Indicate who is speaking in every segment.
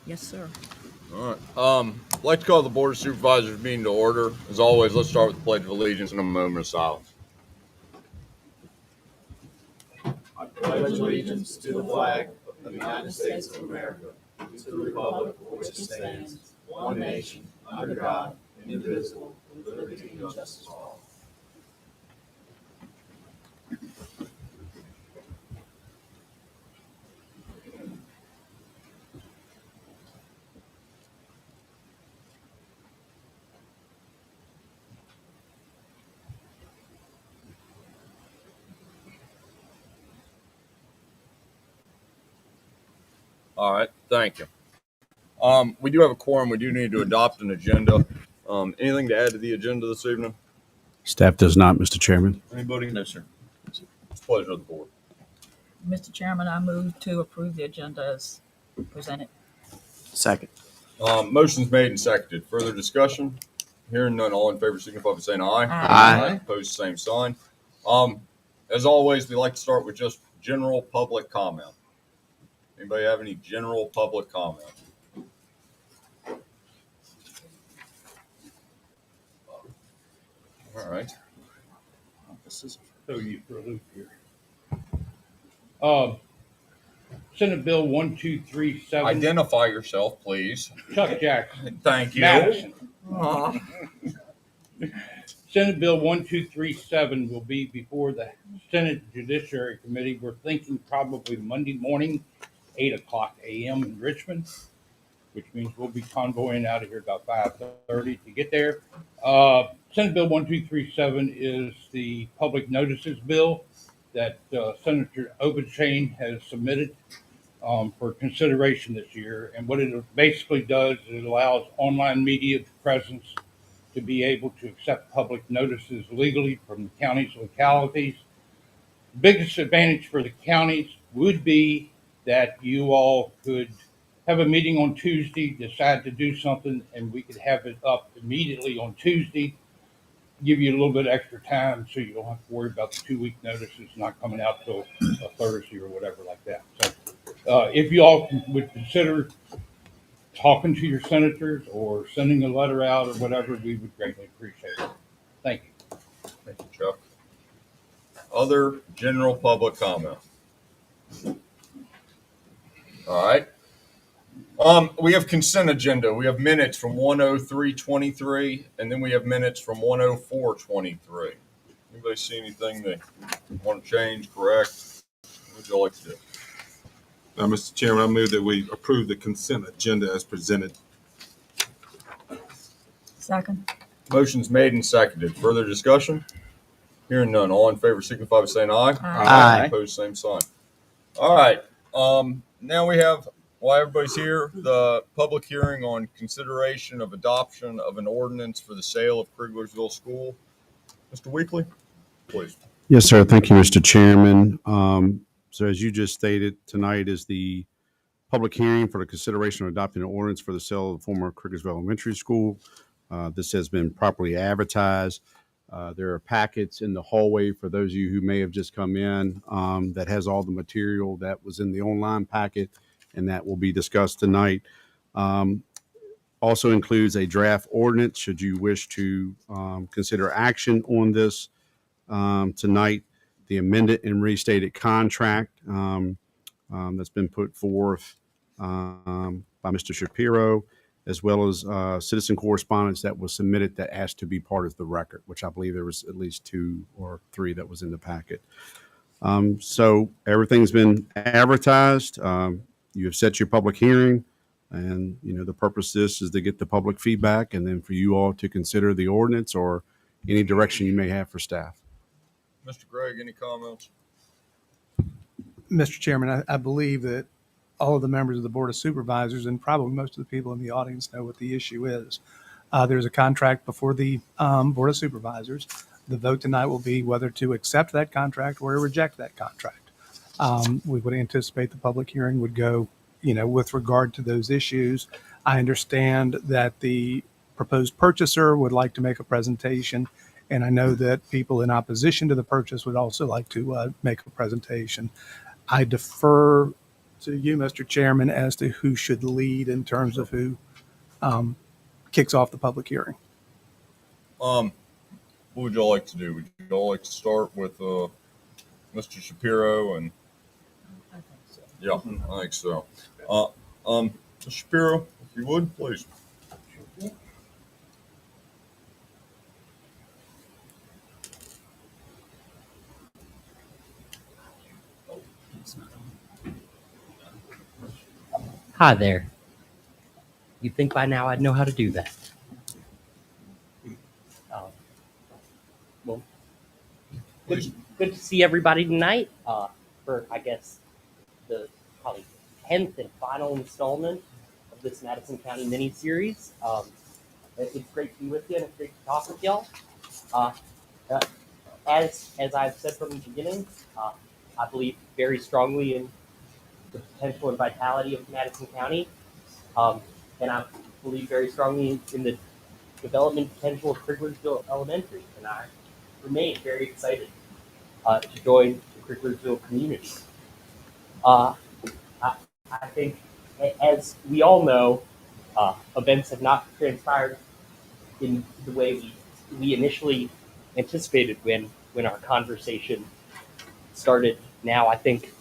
Speaker 1: Yes, sir.
Speaker 2: All right. I'd like to call the Board of Supervisors meeting to order. As always, let's start with the Pledge of Allegiance and a moment of silence.
Speaker 3: I pledge allegiance to the flag of the United States of America, to the republic for which it stands, one nation, under God, indivisible, with liberty and justice for all.
Speaker 2: All right. Thank you. We do have a quorum. We do need to adopt an agenda. Anything to add to the agenda this evening?
Speaker 4: Staff does not, Mr. Chairman.
Speaker 2: Anybody? No, sir. It's a pleasure of the board.
Speaker 1: Mr. Chairman, I move to approve the agenda as presented.
Speaker 4: Second.
Speaker 2: Motion's made and seconded. Further discussion? Hearing none, all in favor signify by saying aye.
Speaker 1: Aye.
Speaker 2: Opposed, same sign. As always, we like to start with just general public comment. Anybody have any general public comment? All right.
Speaker 5: Throw you for a loop here. Senate Bill 1237.
Speaker 2: Identify yourself, please.
Speaker 5: Chuck Jackson.
Speaker 2: Thank you.
Speaker 5: Madison. Senate Bill 1237 will be before the Senate Judiciary Committee. We're thinking probably Monday morning, 8:00 a.m. in Richmond, which means we'll be convoying out of here about 5:30 to get there. Senate Bill 1237 is the public notices bill that Senator Obenshain has submitted for consideration this year. And what it basically does is it allows online media presence to be able to accept public notices legally from the county's localities. The biggest advantage for the counties would be that you all could have a meeting on Tuesday, decide to do something, and we could have it up immediately on Tuesday, give you a little bit extra time so you don't have to worry about the 2-week notices not coming out till a Thursday or whatever like that. So if you all would consider talking to your senators or sending a letter out or whatever, we would greatly appreciate it. Thank you.
Speaker 2: Thank you, Chuck. Other general public comment. All right. We have consent agenda. We have minutes from 103:23, and then we have minutes from 104:23. Anybody see anything they want to change, correct? What would you like to do?
Speaker 6: Mr. Chairman, I move that we approve the consent agenda as presented.
Speaker 1: Second.
Speaker 2: Motion's made and seconded. Further discussion? Hearing none. All in favor signify by saying aye.
Speaker 1: Aye.
Speaker 2: Opposed, same sign. All right. Now we have, while everybody's here, the public hearing on consideration of adoption of an ordinance for the sale of Kriglersville School. Mr. Weekly, please.
Speaker 4: Yes, sir. Thank you, Mr. Chairman. So as you just stated, tonight is the public hearing for the consideration of adopting an ordinance for the sale of the former Kriglersville Elementary School. This has been properly advertised. There are packets in the hallway for those of you who may have just come in that has all the material that was in the online packet and that will be discussed tonight. Also includes a draft ordinance should you wish to consider action on this tonight. The amended and restated contract that's been put forth by Mr. Shapiro, as well as citizen correspondence that was submitted that asked to be part of the record, which I believe there was at least 2 or 3 that was in the packet. So everything's been advertised. You have set your public hearing, and the purpose of this is to get the public feedback and then for you all to consider the ordinance or any direction you may have for staff.
Speaker 2: Mr. Gregg, any comments?
Speaker 7: Mr. Chairman, I believe that all of the members of the Board of Supervisors and probably most of the people in the audience know what the issue is. There's a contract before the Board of Supervisors. The vote tonight will be whether to accept that contract or to reject that contract. We would anticipate the public hearing would go, with regard to those issues. I understand that the proposed purchaser would like to make a presentation, and I know that people in opposition to the purchase would also like to make a presentation. I defer to you, Mr. Chairman, as to who should lead in terms of who kicks off the public hearing.
Speaker 2: What would y'all like to do? Would y'all like to start with Mr. Shapiro? And
Speaker 1: I think so.
Speaker 2: yeah, I think so. Mr. Shapiro, if you would, please.
Speaker 8: Hi there. You'd think by now I'd know how to do that. Well, good to see everybody tonight for, I guess, the probably 10th and final installment of this Madison County mini-series. It's great to be with you and it's great to talk with y'all. Uh, as I've said from the beginning, I believe very strongly in the potential and vitality of Madison County. And I believe very strongly in the development potential of Cricklersville Elementary. And I remain very excited to join the Cricklersville community. I think, as we all know, events have not transpired in the way we initially anticipated when our conversation started. Now, I think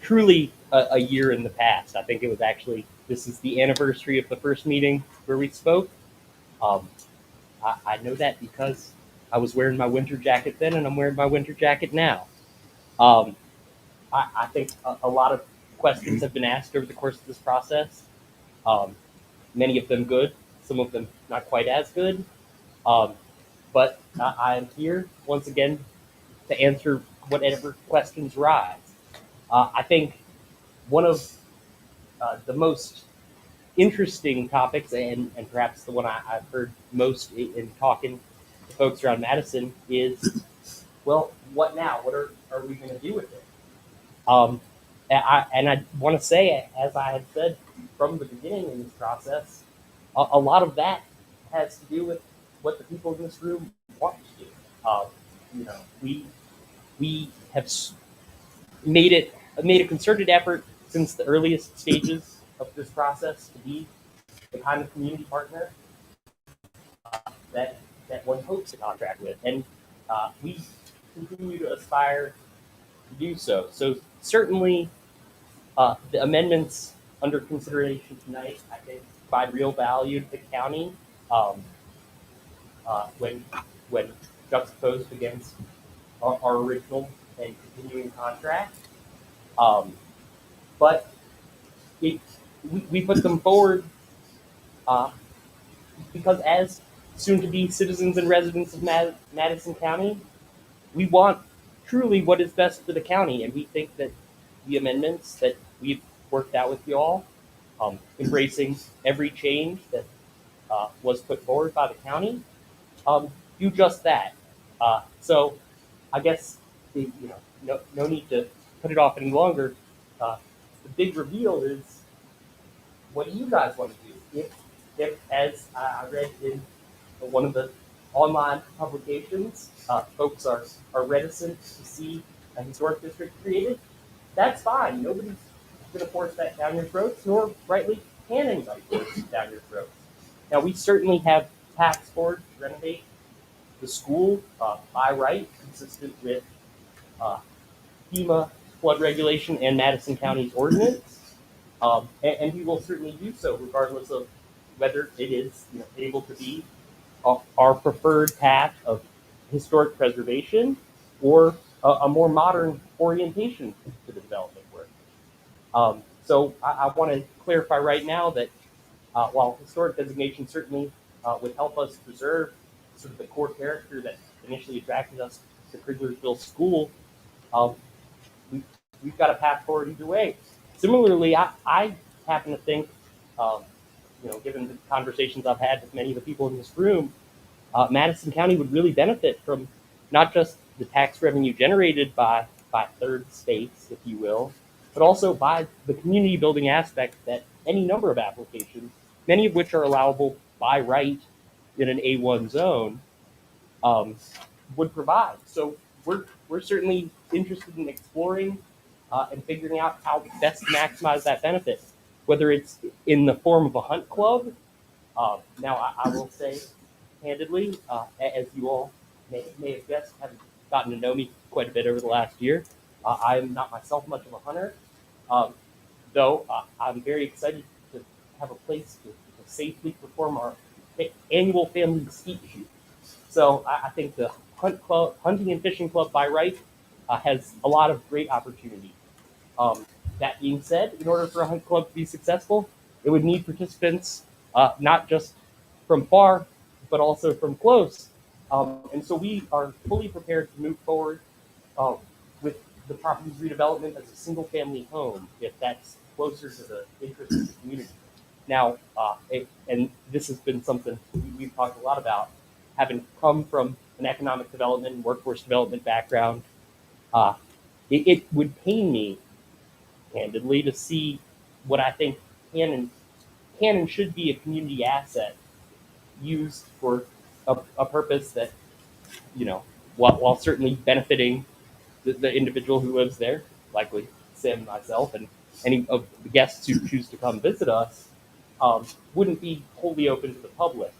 Speaker 8: truly a year in the past. I think it was actually, this is the anniversary of the first meeting where we spoke. I know that because I was wearing my winter jacket then and I'm wearing my winter jacket now. I think a lot of questions have been asked over the course of this process. Many of them good, some of them not quite as good. But I am here once again to answer whatever questions rise. I think one of the most interesting topics, and perhaps the one I've heard most in talking to folks around Madison, is, well, what now? What are we going to do with it? And I want to say, as I had said from the beginning in this process, a lot of that has to do with what the people in this room want to do. We have made a concerted effort since the earliest stages of this process to be the kind of community partner that one hopes to contract with, and we continue to aspire to do so. So certainly, the amendments under consideration tonight, I think, provide real value to the county when juxtaposed against our original and continuing contract. But we put them forward because, as soon-to-be citizens and residents of Madison County, we want truly what is best for the county, and we think that the amendments that we've worked out with you all, embracing every change that was put forward by the county, do just that. So I guess no need to put it off any longer. The big reveal is, what do you guys want to do? If as I read in one of the online publications, folks are reticent to see a historic district created, that's fine. Nobody's going to force that down your throats, nor rightly can anybody force it down your throats. Now, we certainly have tax board to renovate the school by right, consistent with FEMA flood regulation and Madison County's ordinance. And we will certainly do so regardless of whether it is able to be our preferred path of historic preservation or a more modern orientation to the development work. So I want to clarify right now that while historic designation certainly would help us preserve sort of the core character that initially attracted us to Cricklersville School, we've got a path forward either way. Similarly, I happen to think, given the conversations I've had with many of the people in this room, Madison County would really benefit from not just the tax revenue generated by third states, if you will, but also by the community building aspect that any number of applications, many of which are allowable by right in an A1 zone, would provide. So we're certainly interested in exploring and figuring out how best to maximize that benefit, whether it's in the form of a hunt club. Now, I will say, candidly, as you all may have guessed, having gotten to know me quite a bit over the last year, I am not myself much of a hunter, um, though I'm very excited to have a place to safely perform our annual family skeet shoot. So I think the hunting and fishing club by right has a lot of great opportunity. Um, that being said, in order for a hunt club to be successful, it would need participants not just from far, but also from close. And so we are fully prepared to move forward uh, with the property's redevelopment as a single family home, if that's closer to the interests of the community. Now, and this has been something we've talked a lot about, having come from an economic development and workforce development background, uh, it would pain me, candidly, to see what I think can and should be a community asset used for a purpose that, you know, while certainly benefiting the individual who lives there, likely Sam and myself, and any of the guests who choose to come visit us, wouldn't be wholly open to the public.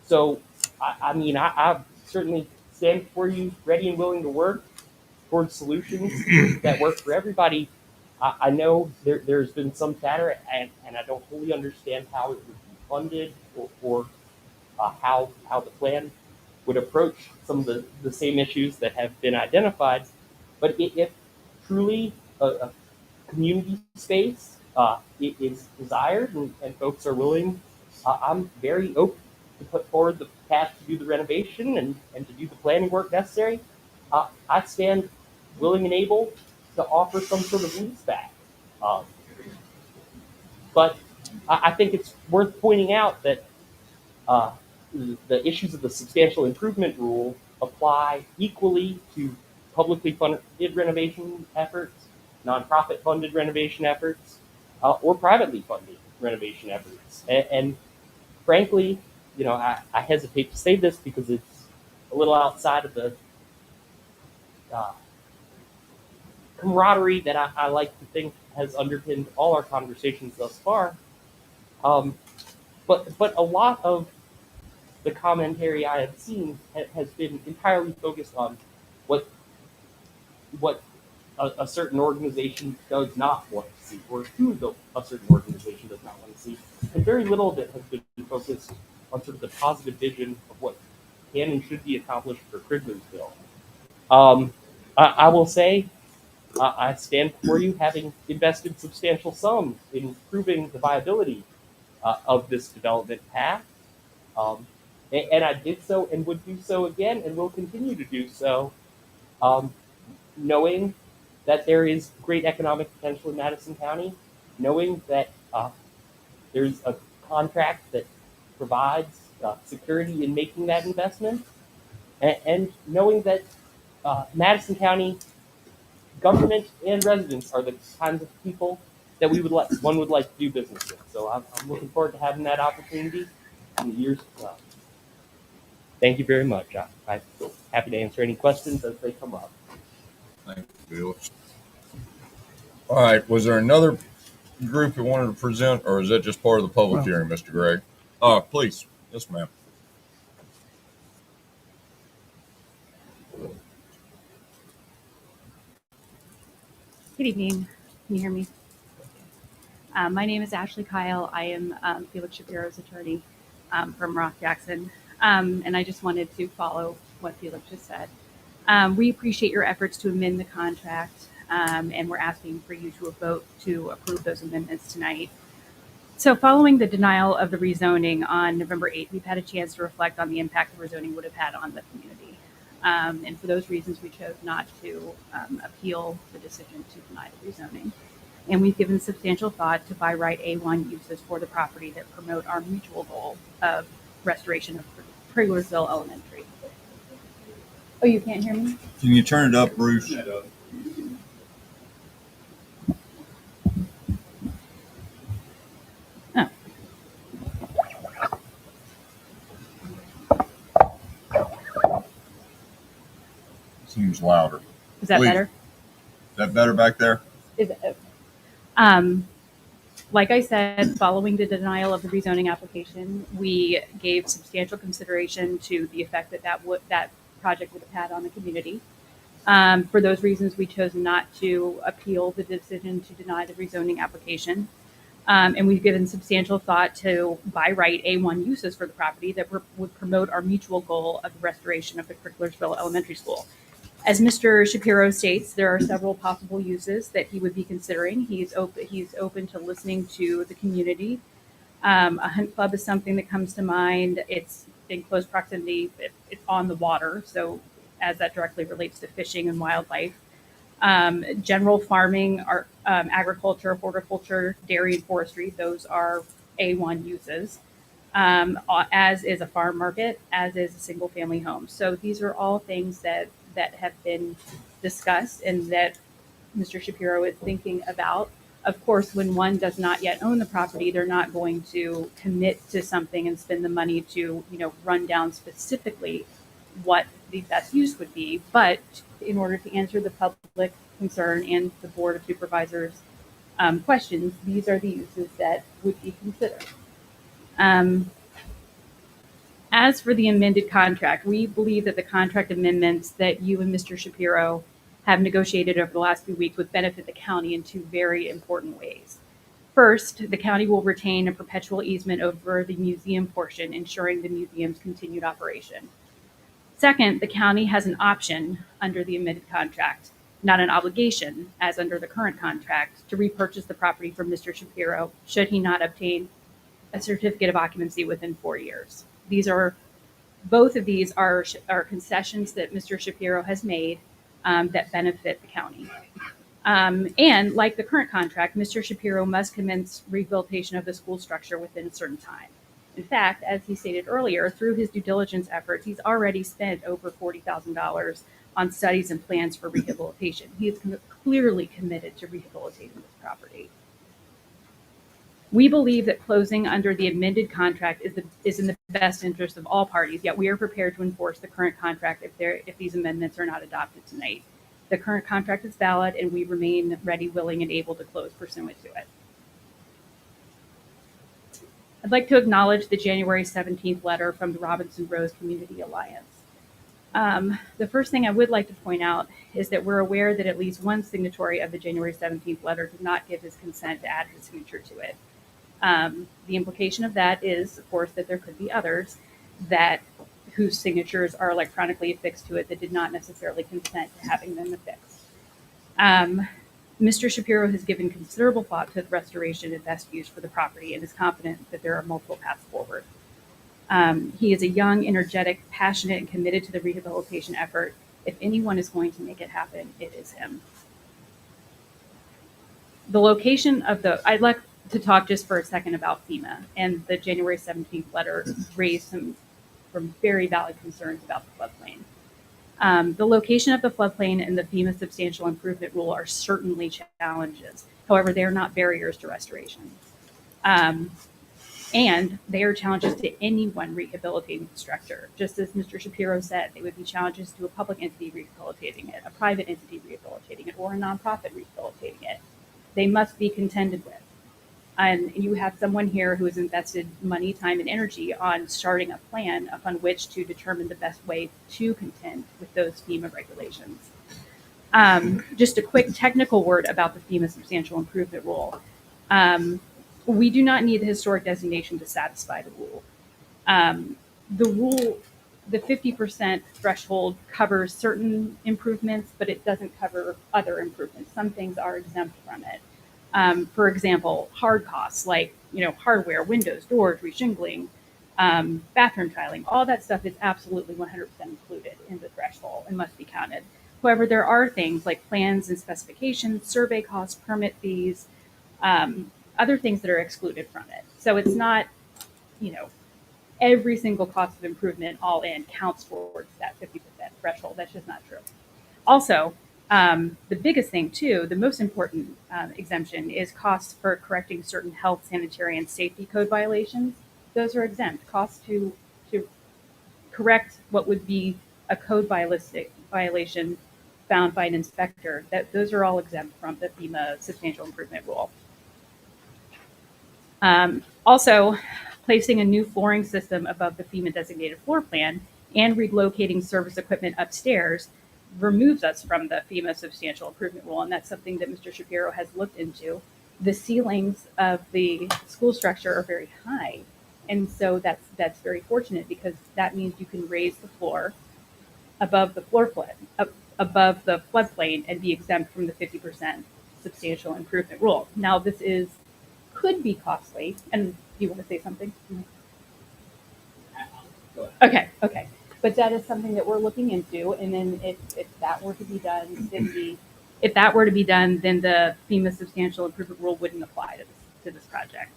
Speaker 8: So, I mean, I certainly stand before you, ready and willing to work towards solutions that work for everybody. I know there's been some chatter, and I don't fully understand how it would be funded or how the plan would approach some of the same issues that have been identified. But if truly a community space is desired and folks are willing, I'm very open to put forward the path to do the renovation and to do the planning work necessary. I stand willing and able to offer some sort of lease back. Um, but I think it's worth pointing out that uh, the issues of the substantial improvement rule apply equally to publicly funded renovation efforts, nonprofit funded renovation efforts, or privately funded renovation efforts. And frankly, I hesitate to say this because it's a little outside of the uh, camaraderie that I like to think has underpinned all our conversations thus far. Um, but a lot of the commentary I have seen has been entirely focused on what what a certain organization does not want to see, or who a certain organization does not want to see, and very little of it has been focused on sort of the positive vision of what can and should be accomplished for Kriglersville. I will say I stand before you having invested substantial sums in improving the viability of this development path. Um, and I did so and would do so again and will continue to do so, um, knowing that there is great economic potential in Madison County, knowing that there's a contract that provides security in making that investment, and knowing that Madison County government and residents are the kinds of people that one would like to do business with. So I'm looking forward to having that opportunity in the years to come. Thank you very much. I'm happy to answer any questions as they come up.
Speaker 2: Thank you, Felix. All right, was there another group that wanted to present, or is that just part of the public hearing, Mr. Gregg? Please. Yes, ma'am.
Speaker 9: Good evening. Can you hear me? My name is Ashley Kyle. I am Felix Shapiro's attorney from Rock Jackson. And I just wanted to follow what Felix just said. We appreciate your efforts to amend the contract, and we're asking for you to vote to approve those amendments tonight. So following the denial of the rezoning on November 8th, we've had a chance to reflect on the impact the rezoning would have had on the community. And for those reasons, we chose not to appeal the decision to deny the rezoning. And we've given substantial thought to by right A1 uses for the property that promote our mutual goal of restoration of Kriglersville Elementary. Oh, you can't hear me?
Speaker 2: Can you turn it up, Bruce?
Speaker 9: Oh.
Speaker 2: Seems louder.
Speaker 9: Is that
Speaker 2: Please.
Speaker 9: better?
Speaker 2: Is that better back there?
Speaker 9: Is it, um, like I said, following the denial of the rezoning application, we gave substantial consideration to the effect that project would have had on the community. For those reasons, we chose not to appeal the decision to deny the rezoning application. And we've given substantial thought to by right A1 uses for the property that would promote our mutual goal of the restoration of the Cricklersville Elementary School. As Mr. Shapiro states, there are several possible uses that he would be considering. He's open to listening to the community. A hunt club is something that comes to mind. It's in close proximity. It's on the water, so as that directly relates to fishing and wildlife. General farming, agriculture, horticulture, dairy, and forestry. Those are A1 uses. As is a farm market, as is a single family home. So these are all things that have been discussed and that Mr. Shapiro is thinking about. Of course, when one does not yet own the property, they're not going to commit to something and spend the money to, run down specifically what the best use would be. But in order to answer the public concern and the Board of Supervisors questions, these are the uses that would be considered. As for the amended contract, we believe that the contract amendments that you and Mr. Shapiro have negotiated over the last few weeks would benefit the county in two very important ways. First, the county will retain a perpetual easement over the museum portion, ensuring the museum's continued operation. Second, the county has an option under the amended contract, not an obligation, as under the current contract, to repurchase the property from Mr. Shapiro should he not obtain a certificate of occupancy within 4 years. Both of these are concessions that Mr. Shapiro has made that benefit the county. And like the current contract, Mr. Shapiro must commence rehabilitation of the school structure within a certain time. In fact, as he stated earlier, through his due diligence efforts, he's already spent over $40,000 on studies and plans for rehabilitation. He is clearly committed to rehabilitating this property. We believe that closing under the amended contract is in the best interest of all parties, yet we are prepared to enforce the current contract if these amendments are not adopted tonight. The current contract is valid, and we remain ready, willing, and able to close pursuant to it. I'd like to acknowledge the January 17th letter from the Robinson Rose Community Alliance. The first thing I would like to point out is that we're aware that at least one signatory of the January 17th letter did not give his consent to add his signature to it. The implication of that is, of course, that there could be others whose signatures are electronically affixed to it that did not necessarily consent to having them affixed. Mr. Shapiro has given considerable thought to the restoration and best use for the property and is confident that there are multiple paths forward. He is a young, energetic, passionate, and committed to the rehabilitation effort. If anyone is going to make it happen, it is him. The location of I'd like to talk just for a second about FEMA, and the January 17th letter raised some very valid concerns about the floodplain. The location of the floodplain and the FEMA substantial improvement rule are certainly challenges. However, they are not barriers to restoration. And they are challenges to anyone rehabilitating the structure. Just as Mr. Shapiro said, they would be challenges to a public entity rehabilitating it, a private entity rehabilitating it, or a nonprofit rehabilitating it. They must be contended with. And you have someone here who has invested money, time, and energy on starting a plan upon which to determine the best way to contend with those FEMA regulations. Just a quick technical word about the FEMA substantial improvement rule. We do not need the historic designation to satisfy the rule. The 50% threshold covers certain improvements, but it doesn't cover other improvements. Some things are exempt from it. For example, hard costs like hardware, windows, doors, reshingling, bathroom tiling, all that stuff is absolutely 100% included in the threshold and must be counted. However, there are things like plans and specifications, survey costs, permit fees, other things that are excluded from it. So it's not, every single cost of improvement all in counts towards that 50% threshold. That's just not true. Also, the biggest thing too, the most important exemption is costs for correcting certain health, sanitary, and safety code violations. Those are exempt. Costs to correct what would be a code violation found by an inspector, that those are all exempt from the FEMA substantial improvement rule. Also, placing a new flooring system above the FEMA designated floor plan and relocating service equipment upstairs removes us from the FEMA substantial improvement rule, and that's something that Mr. Shapiro has looked into. The ceilings of the school structure are very high, and so that's very fortunate because that means you can raise the floor above the above the floodplain and be exempt from the 50% substantial improvement rule. Now, this could be costly, and you want to say something? Okay. But that is something that we're looking into, and then if that were to be done, then then the FEMA substantial improvement rule wouldn't apply to this project.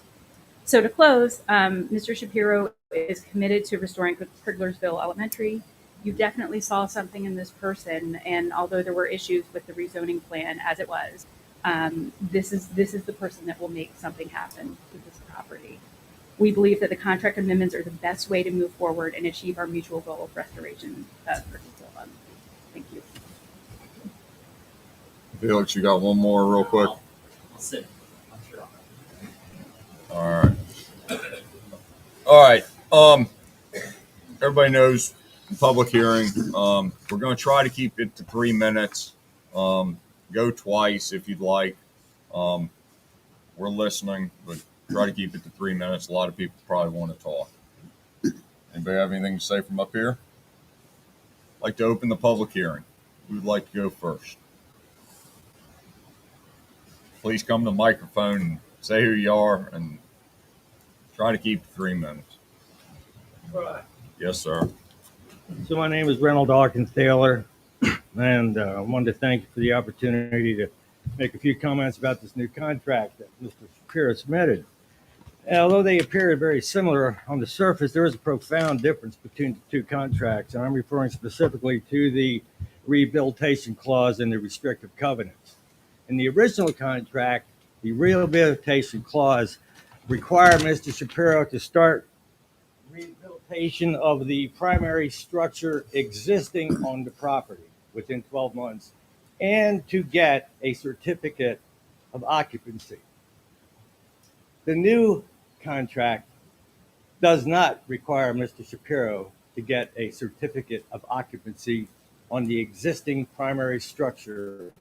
Speaker 9: So to close, Mr. Shapiro is committed to restoring Kriglersville Elementary. You definitely saw something in this person, and although there were issues with the rezoning plan as it was, this is the person that will make something happen to this property. We believe that the contract amendments are the best way to move forward and achieve our mutual goal of restoration of Kriglersville Elementary. Thank you.
Speaker 2: Felix, you got one more real quick?
Speaker 3: I'll sit. I'm sure.
Speaker 2: All right. Everybody knows public hearing. We're going to try to keep it to 3 minutes. Go twice if you'd like. We're listening, but try to keep it to 3 minutes. A lot of people probably want to talk. Anybody have anything to say from up here? I'd like to open the public hearing. Who would like to go first? Please come to the microphone and say who you are and try to keep it 3 minutes.
Speaker 10: Right.
Speaker 2: Yes, sir.
Speaker 10: So my name is Reynold Dawkins Taylor, and I wanted to thank you for the opportunity to make a few comments about this new contract that Mr. Shapiro submitted. And although they appear very similar on the surface, there is a profound difference between the two contracts, and I'm referring specifically to the rehabilitation clause and the restrictive covenants. In the original contract, the rehabilitation clause required Mr. Shapiro to start rehabilitation of the primary structure existing on the property within 12 months and to get a certificate of occupancy. The new contract does not require Mr. Shapiro to get a certificate of occupancy on the existing primary structure.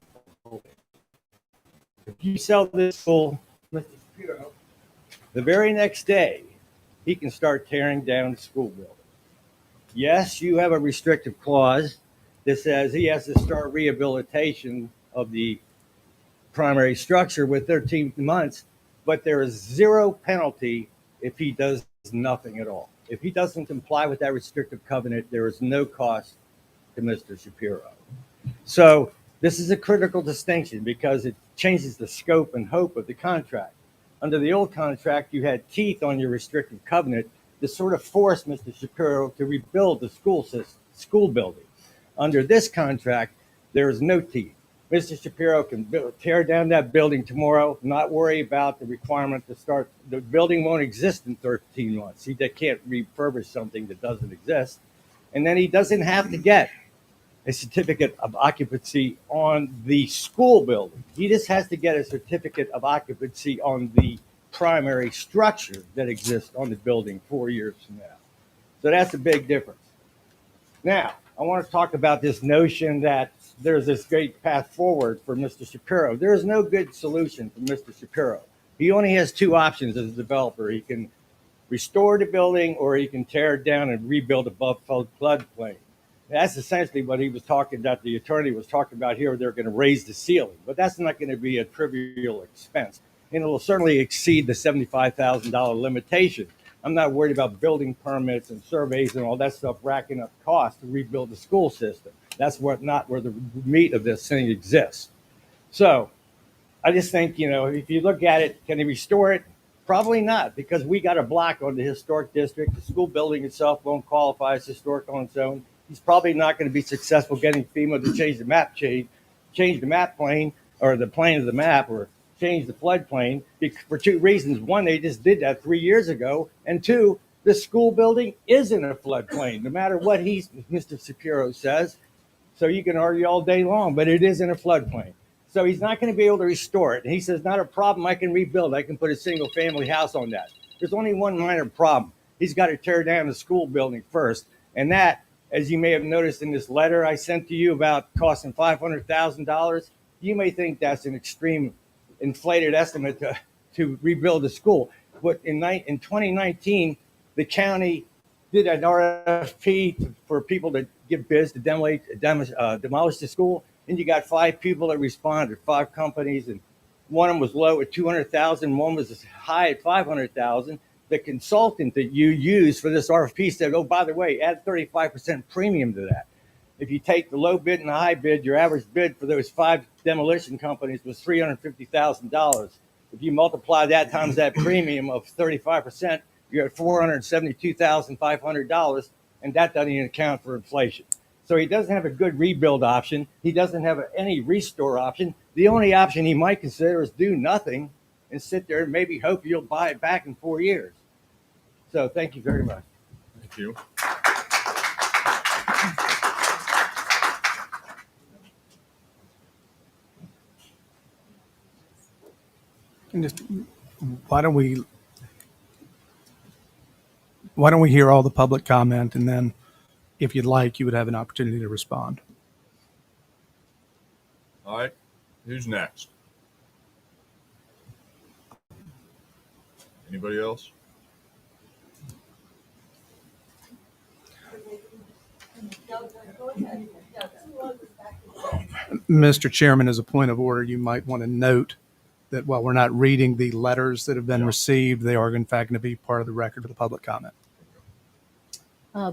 Speaker 10: If you sell this school, Mr. Shapiro, the very next day, he can start tearing down the school building. Yes, you have a restrictive clause that says he has to start rehabilitation of the primary structure with 13 months, but there is zero penalty if he does nothing at all. If he doesn't comply with that restrictive covenant, there is no cost to Mr. Shapiro. So this is a critical distinction because it changes the scope and hope of the contract. Under the old contract, you had teeth on your restrictive covenant to sort of force Mr. Shapiro to rebuild the school building. Under this contract, there is no teeth. Mr. Shapiro can tear down that building tomorrow, not worry about the requirement to start. The building won't exist in 13 months. He can't refurbish something that doesn't exist. And then he doesn't have to get a certificate of occupancy on the school building. He just has to get a certificate of occupancy on the primary structure that exists on the building 4 years from now. So that's a big difference. Now, I want to talk about this notion that there's this great path forward for Mr. Shapiro. There is no good solution for Mr. Shapiro. He only has two options as a developer. He can restore the building or he can tear it down and rebuild above floodplain. That's essentially what he was talking about. The attorney was talking about here. They're going to raise the ceiling, but that's not going to be a trivial expense. And it will certainly exceed the $75,000 limitation. I'm not worried about building permits and surveys and all that stuff racking up costs to rebuild the school system. That's not where the meat of this thing exists. So I just think, if you look at it, can he restore it? Probably not, because we got a block on the historic district. The school building itself won't qualify as historic on its own. He's probably not going to be successful getting FEMA to change the map plane or the plane of the map or change the floodplain for two reasons. One, they just did that 3 years ago. And two, the school building is in a floodplain, no matter what Mr. Shapiro says. So you can argue all day long, but it is in a floodplain. So he's not going to be able to restore it. And he says, not a problem. I can rebuild. I can put a single family house on that. There's only one minor problem. He's got to tear down the school building first. And that, as you may have noticed in this letter I sent to you about costing $500,000, you may think that's an extreme inflated estimate to rebuild the school. But in 2019, the county did an RFP for people to give bids to demolish the school. And you got 5 people that responded, 5 companies, and one of them was low at 200,000, one was as high at 500,000. The consultant that you used for this RFP said, oh, by the way, add 35% premium to that. If you take the low bid and the high bid, your average bid for those 5 demolition companies was $350,000. If you multiply that times that premium of 35%, you're at $472,500, and that doesn't even account for inflation. So he doesn't have a good rebuild option. He doesn't have any restore option. The only option he might consider is do nothing and sit there and maybe hope you'll buy it back in 4 years. So thank you very much.
Speaker 2: Thank you.
Speaker 7: And just why don't we hear all the public comment, and then if you'd like, you would have an opportunity to respond.
Speaker 2: All right. Who's next? Anybody else?
Speaker 7: Mr. Chairman, as a point of order, you might want to note that while we're not reading the letters that have been received, they are in fact going to be part of the record of the public comment.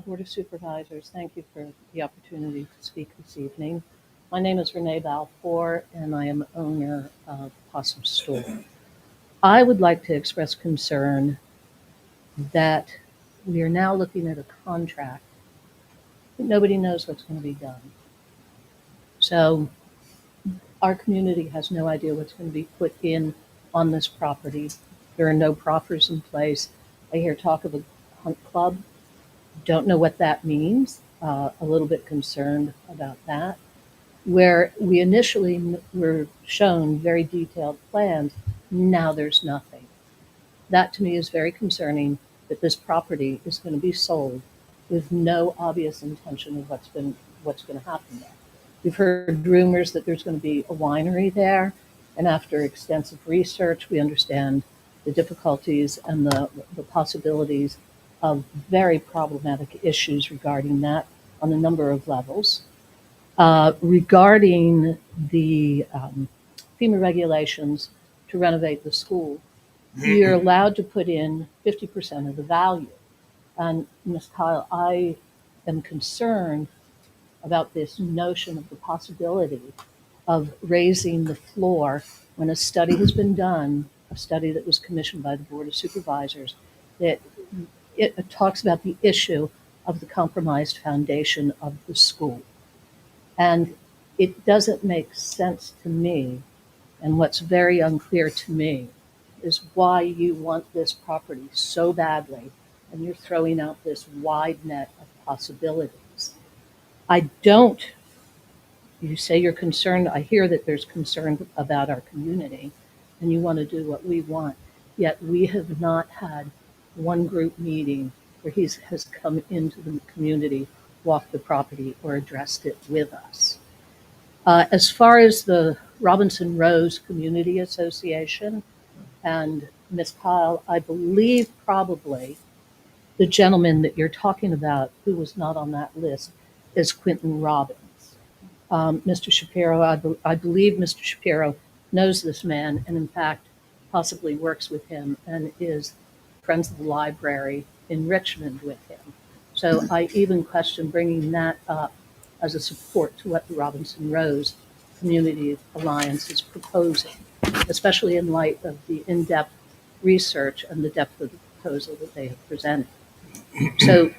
Speaker 11: Board of Supervisors, thank you for the opportunity to speak this evening. My name is Renee Balfour, and I am owner of Possum Store. I would like to express concern that we are now looking at a contract that nobody knows what's going to be done. So our community has no idea what's going to be put in on this property. There are no proffers in place. I hear talk of a hunt club. Don't know what that means. A little bit concerned about that. Where we initially were shown very detailed plans, now there's nothing. That to me is very concerning, that this property is going to be sold with no obvious intention of what's going to happen there. We've heard rumors that there's going to be a winery there, and after extensive research, we understand the difficulties and the possibilities of very problematic issues regarding that on a number of levels. Regarding the FEMA regulations to renovate the school, we are allowed to put in 50% of the value. And Ms. Kyle, I am concerned about this notion of the possibility of raising the floor when a study has been done, a study that was commissioned by the Board of Supervisors, that it talks about the issue of the compromised foundation of the school. And it doesn't make sense to me, and what's very unclear to me is why you want this property so badly and you're throwing out this wide net of possibilities. You say you're concerned, I hear that there's concern about our community and you want to do what we want, yet we have not had one group meeting where he has come into the community, walked the property, or addressed it with us. As far as the Robinson Rose Community Association and Ms. Kyle, I believe probably the gentleman that you're talking about who was not on that list is Quentin Robbins. Mr. Shapiro, I believe Mr. Shapiro knows this man and in fact possibly works with him and is Friends of the Library in Richmond with him. So I even question bringing that up as a support to what the Robinson Rose Community Alliance is proposing, especially in light of the in-depth research and the depth of the proposal that they have presented. So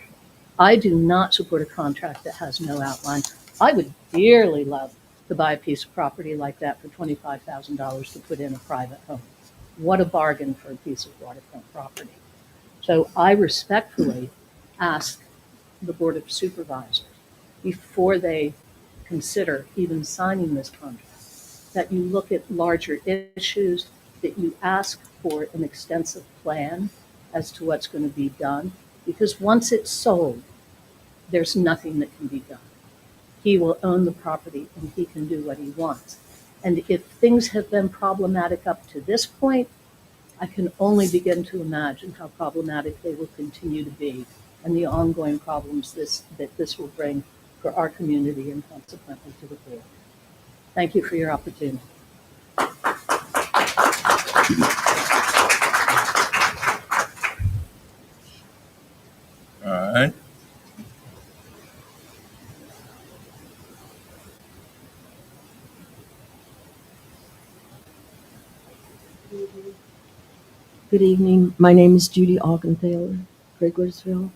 Speaker 11: I do not support a contract that has no outline. I would dearly love to buy a piece of property like that for $25,000 to put in a private home. What a bargain for a piece of waterfront property. So I respectfully ask the Board of Supervisors, before they consider even signing this contract, that you look at larger issues, that you ask for an extensive plan as to what's going to be done, because once it's sold, there's nothing that can be done. He will own the property and he can do what he wants. And if things have been problematic up to this point, I can only begin to imagine how problematic they will continue to be and the ongoing problems that this will bring for our community and consequently to the board. Thank you for your opportunity.
Speaker 2: All right.
Speaker 12: Good evening. My name is Judy Augenthaler, Craigersville.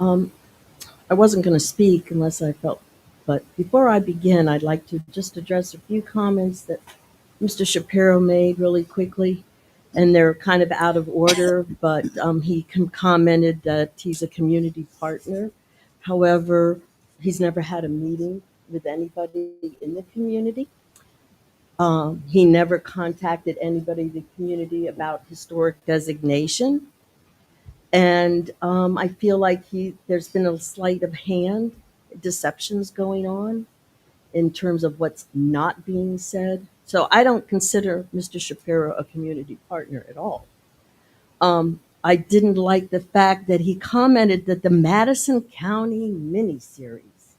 Speaker 12: I wasn't going to speak unless I felt, but before I begin, I'd like to just address a few comments that Mr. Shapiro made really quickly, and they're kind of out of order, but he commented that he's a community partner. However, he's never had a meeting with anybody in the community. He never contacted anybody in the community about historic designation. And I feel like there's been a sleight of hand deceptions going on in terms of what's not being said. So I don't consider Mr. Shapiro a community partner at all. I didn't like the fact that he commented that the Madison County miniseries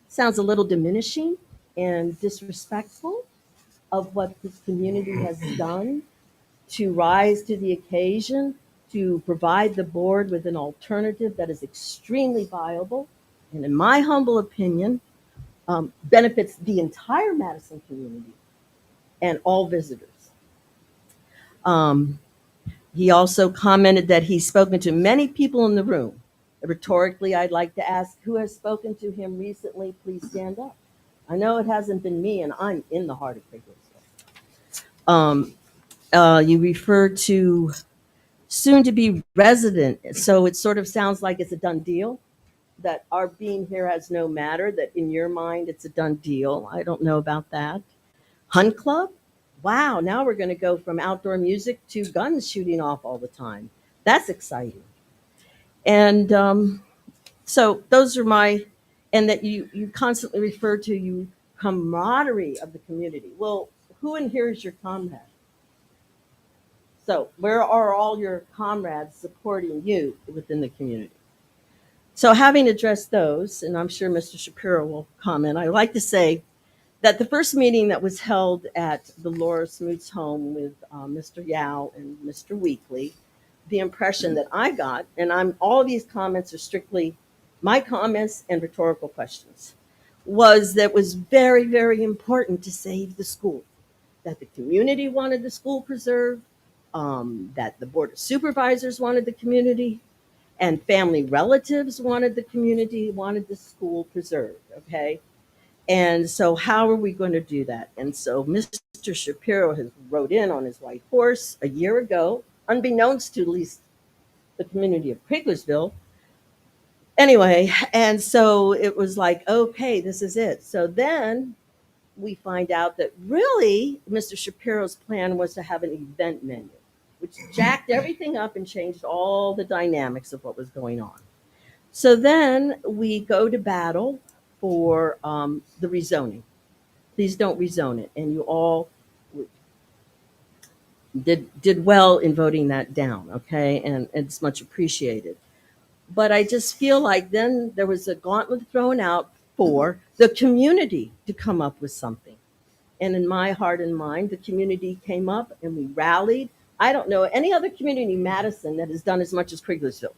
Speaker 12: sounds a little diminishing and disrespectful of what this community has done to rise to the occasion, to provide the board with an alternative that is extremely viable, and in my humble opinion, benefits the entire Madison community and all visitors. He also commented that he's spoken to many people in the room. Rhetorically, I'd like to ask, who has spoken to him recently? Please stand up. I know it hasn't been me, and I'm in the heart of Craigersville. You refer to soon to be resident, so it sort of sounds like it's a done deal, that our being here has no matter, that in your mind it's a done deal. I don't know about that. Hunt club? Wow, now we're going to go from outdoor music to guns shooting off all the time. That's exciting. And so those are and that you constantly refer to you camaraderie of the community. Well, who in here is your comrade? So where are all your comrades supporting you within the community? So having addressed those, and I'm sure Mr. Shapiro will comment, I'd like to say that the first meeting that was held at the Laura Smoot's home with Mr. Yao and Mr. Weekly, the impression that I got, and all of these comments are strictly my comments and rhetorical questions, was that it was very, very important to save the school, that the community wanted the school preserved, that the Board of Supervisors wanted the community, and family relatives wanted the community, wanted the school preserved, okay? And so how are we going to do that? And so Mr. Shapiro has rode in on his white horse a year ago, unbeknownst to at least the community of Craigersville. Anyway, and so it was like, okay, this is it. So then we find out that really Mr. Shapiro's plan was to have an event menu, which jacked everything up and changed all the dynamics of what was going on. So then we go to battle for the rezoning. Please don't rezone it. And you all did well in voting that down, okay? And it's much appreciated. But I just feel like then there was a gauntlet thrown out for the community to come up with something. And in my heart and mind, the community came up and we rallied. I don't know any other community in Madison that has done as much as Craigersville.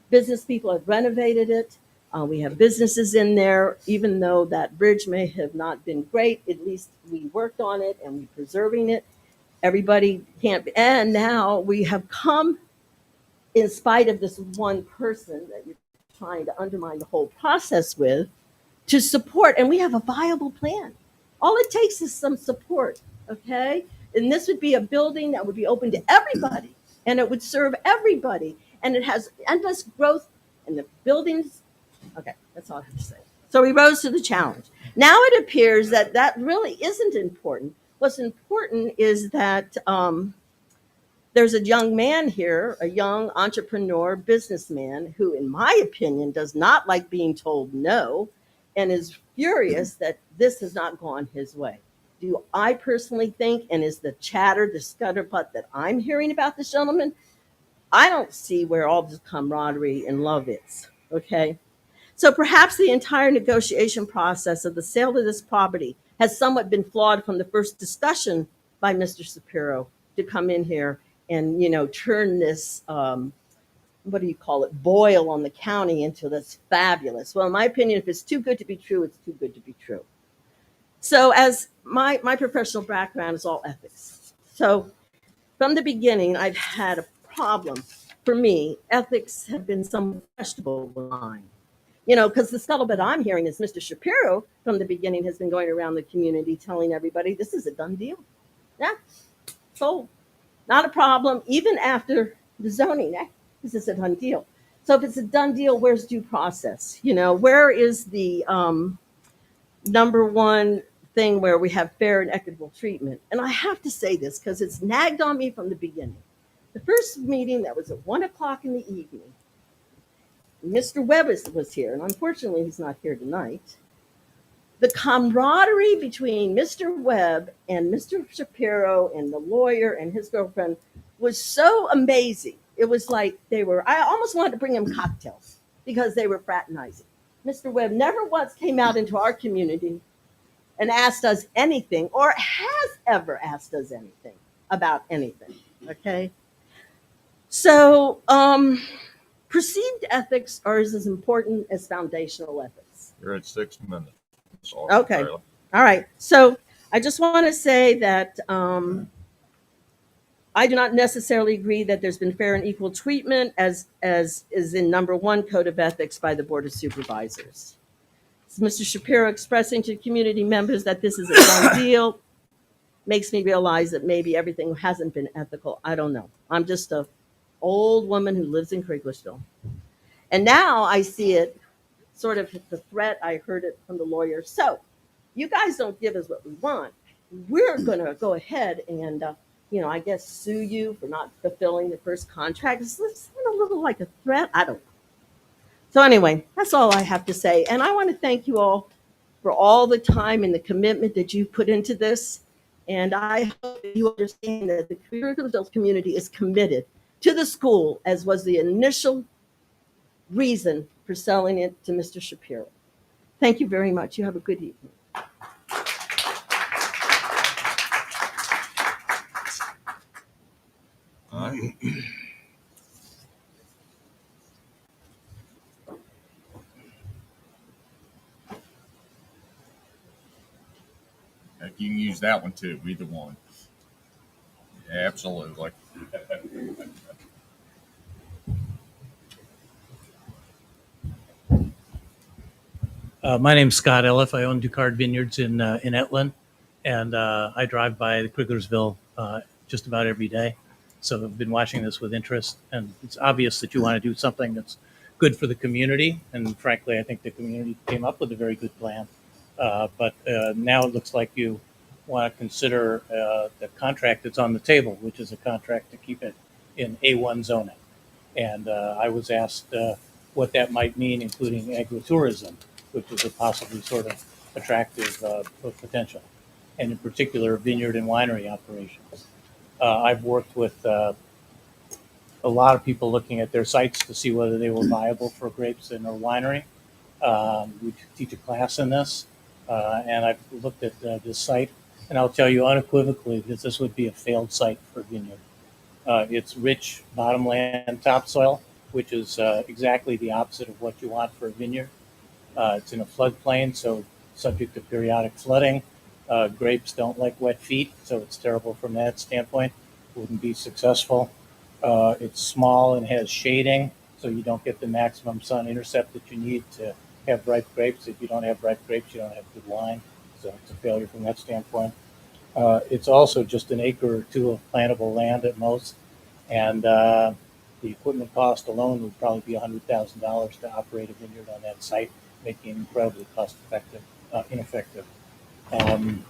Speaker 12: Business people have renovated it. We have businesses in there, even though that bridge may have not been great, at least we worked on it and we're preserving it. Everybody can't be, and now we have come in spite of this one person that you're trying to undermine the whole process with to support, and we have a viable plan. All it takes is some support, okay? And this would be a building that would be open to everybody and it would serve everybody. And it has endless growth and the buildings. Okay, that's all I have to say. So we rose to the challenge. Now it appears that that really isn't important. What's important is that there's a young man here, a young entrepreneur, businessman, who, in my opinion, does not like being told no and is furious that this has not gone his way. Do I personally think, and is the chatter, the scutterbutt that I'm hearing about this gentleman, I don't see where all this camaraderie and love is. Okay. So perhaps the entire negotiation process of the sale of this property has somewhat been flawed from the first discussion by Mr. Shapiro to come in here and, turn this, what do you call it, boil on the county into this fabulous. Well, in my opinion, if it's too good to be true, it's too good to be true. So as my professional background is all ethics. So from the beginning, I've had a problem. For me, ethics have been some questionable line. Because the scuttlebutt I'm hearing is Mr. Shapiro from the beginning has been going around the community telling everybody this is a done deal. Yeah, sold. Not a problem. Even after the zoning, this is a done deal. So if it's a done deal, where's due process? Where is the number one thing where we have fair and equitable treatment? And I have to say this because it's nagged on me from the beginning. The first meeting that was at 1:00 in the evening, Mr. Webb was here, and unfortunately he's not here tonight. The camaraderie between Mr. Webb and Mr. Shapiro and the lawyer and his girlfriend was so amazing. It was like I almost wanted to bring him cocktails because they were fraternizing. Mr. Webb never once came out into our community and asked us anything or has ever asked us anything about anything. Okay. So, perceived ethics are as important as foundational ethics.
Speaker 2: You're at 6 minutes.
Speaker 12: Okay. All right. So I just want to say that I do not necessarily agree that there's been fair and equal treatment as is in number 1 code of ethics by the Board of Supervisors. So Mr. Shapiro expressing to community members that this is a done deal makes me realize that maybe everything hasn't been ethical. I don't know. I'm just a old woman who lives in Craiglisville. And now I see it sort of the threat. I heard it from the lawyer. So you guys don't give us what we want. We're going to go ahead and, I guess sue you for not fulfilling the first contract. Does this sound a little like a threat? I don't know. So anyway, that's all I have to say. And I want to thank you all for all the time and the commitment that you put into this. And I hope that you understand that the Craiglisville community is committed to the school, as was the initial reason for selling it to Mr. Shapiro. Thank you very much. You have a good evening.
Speaker 2: All right. You can use that one too, either one. Yeah, absolutely.
Speaker 13: My name's Scott Elliff. I own Ducard Vineyards in Etlin, and I drive by the Craiglisville just about every day. So I've been watching this with interest, and it's obvious that you want to do something that's good for the community. And frankly, I think the community came up with a very good plan. But now it looks like you want to consider the contract that's on the table, which is a contract to keep it in A1 zoning. And I was asked what that might mean, including agritourism, which is a possibly sort of attractive potential, and in particular, vineyard and winery operations. I've worked with a lot of people looking at their sites to see whether they were viable for grapes in a winery. We teach a class in this, and I've looked at this site, and I'll tell you unequivocally that this would be a failed site for vineyard. It's rich bottomland topsoil, which is exactly the opposite of what you want for a vineyard. It's in a floodplain, so subject to periodic flooding. Grapes don't like wet feet, so it's terrible from that standpoint. Wouldn't be successful. It's small and has shading, so you don't get the maximum sun intercept that you need to have ripe grapes. If you don't have ripe grapes, you don't have good wine, so it's a failure from that standpoint. It's also just an acre or two of plantable land at most, and the equipment cost alone would probably be $100,000 to operate a vineyard on that site, making it incredibly cost effective. ineffective. Um,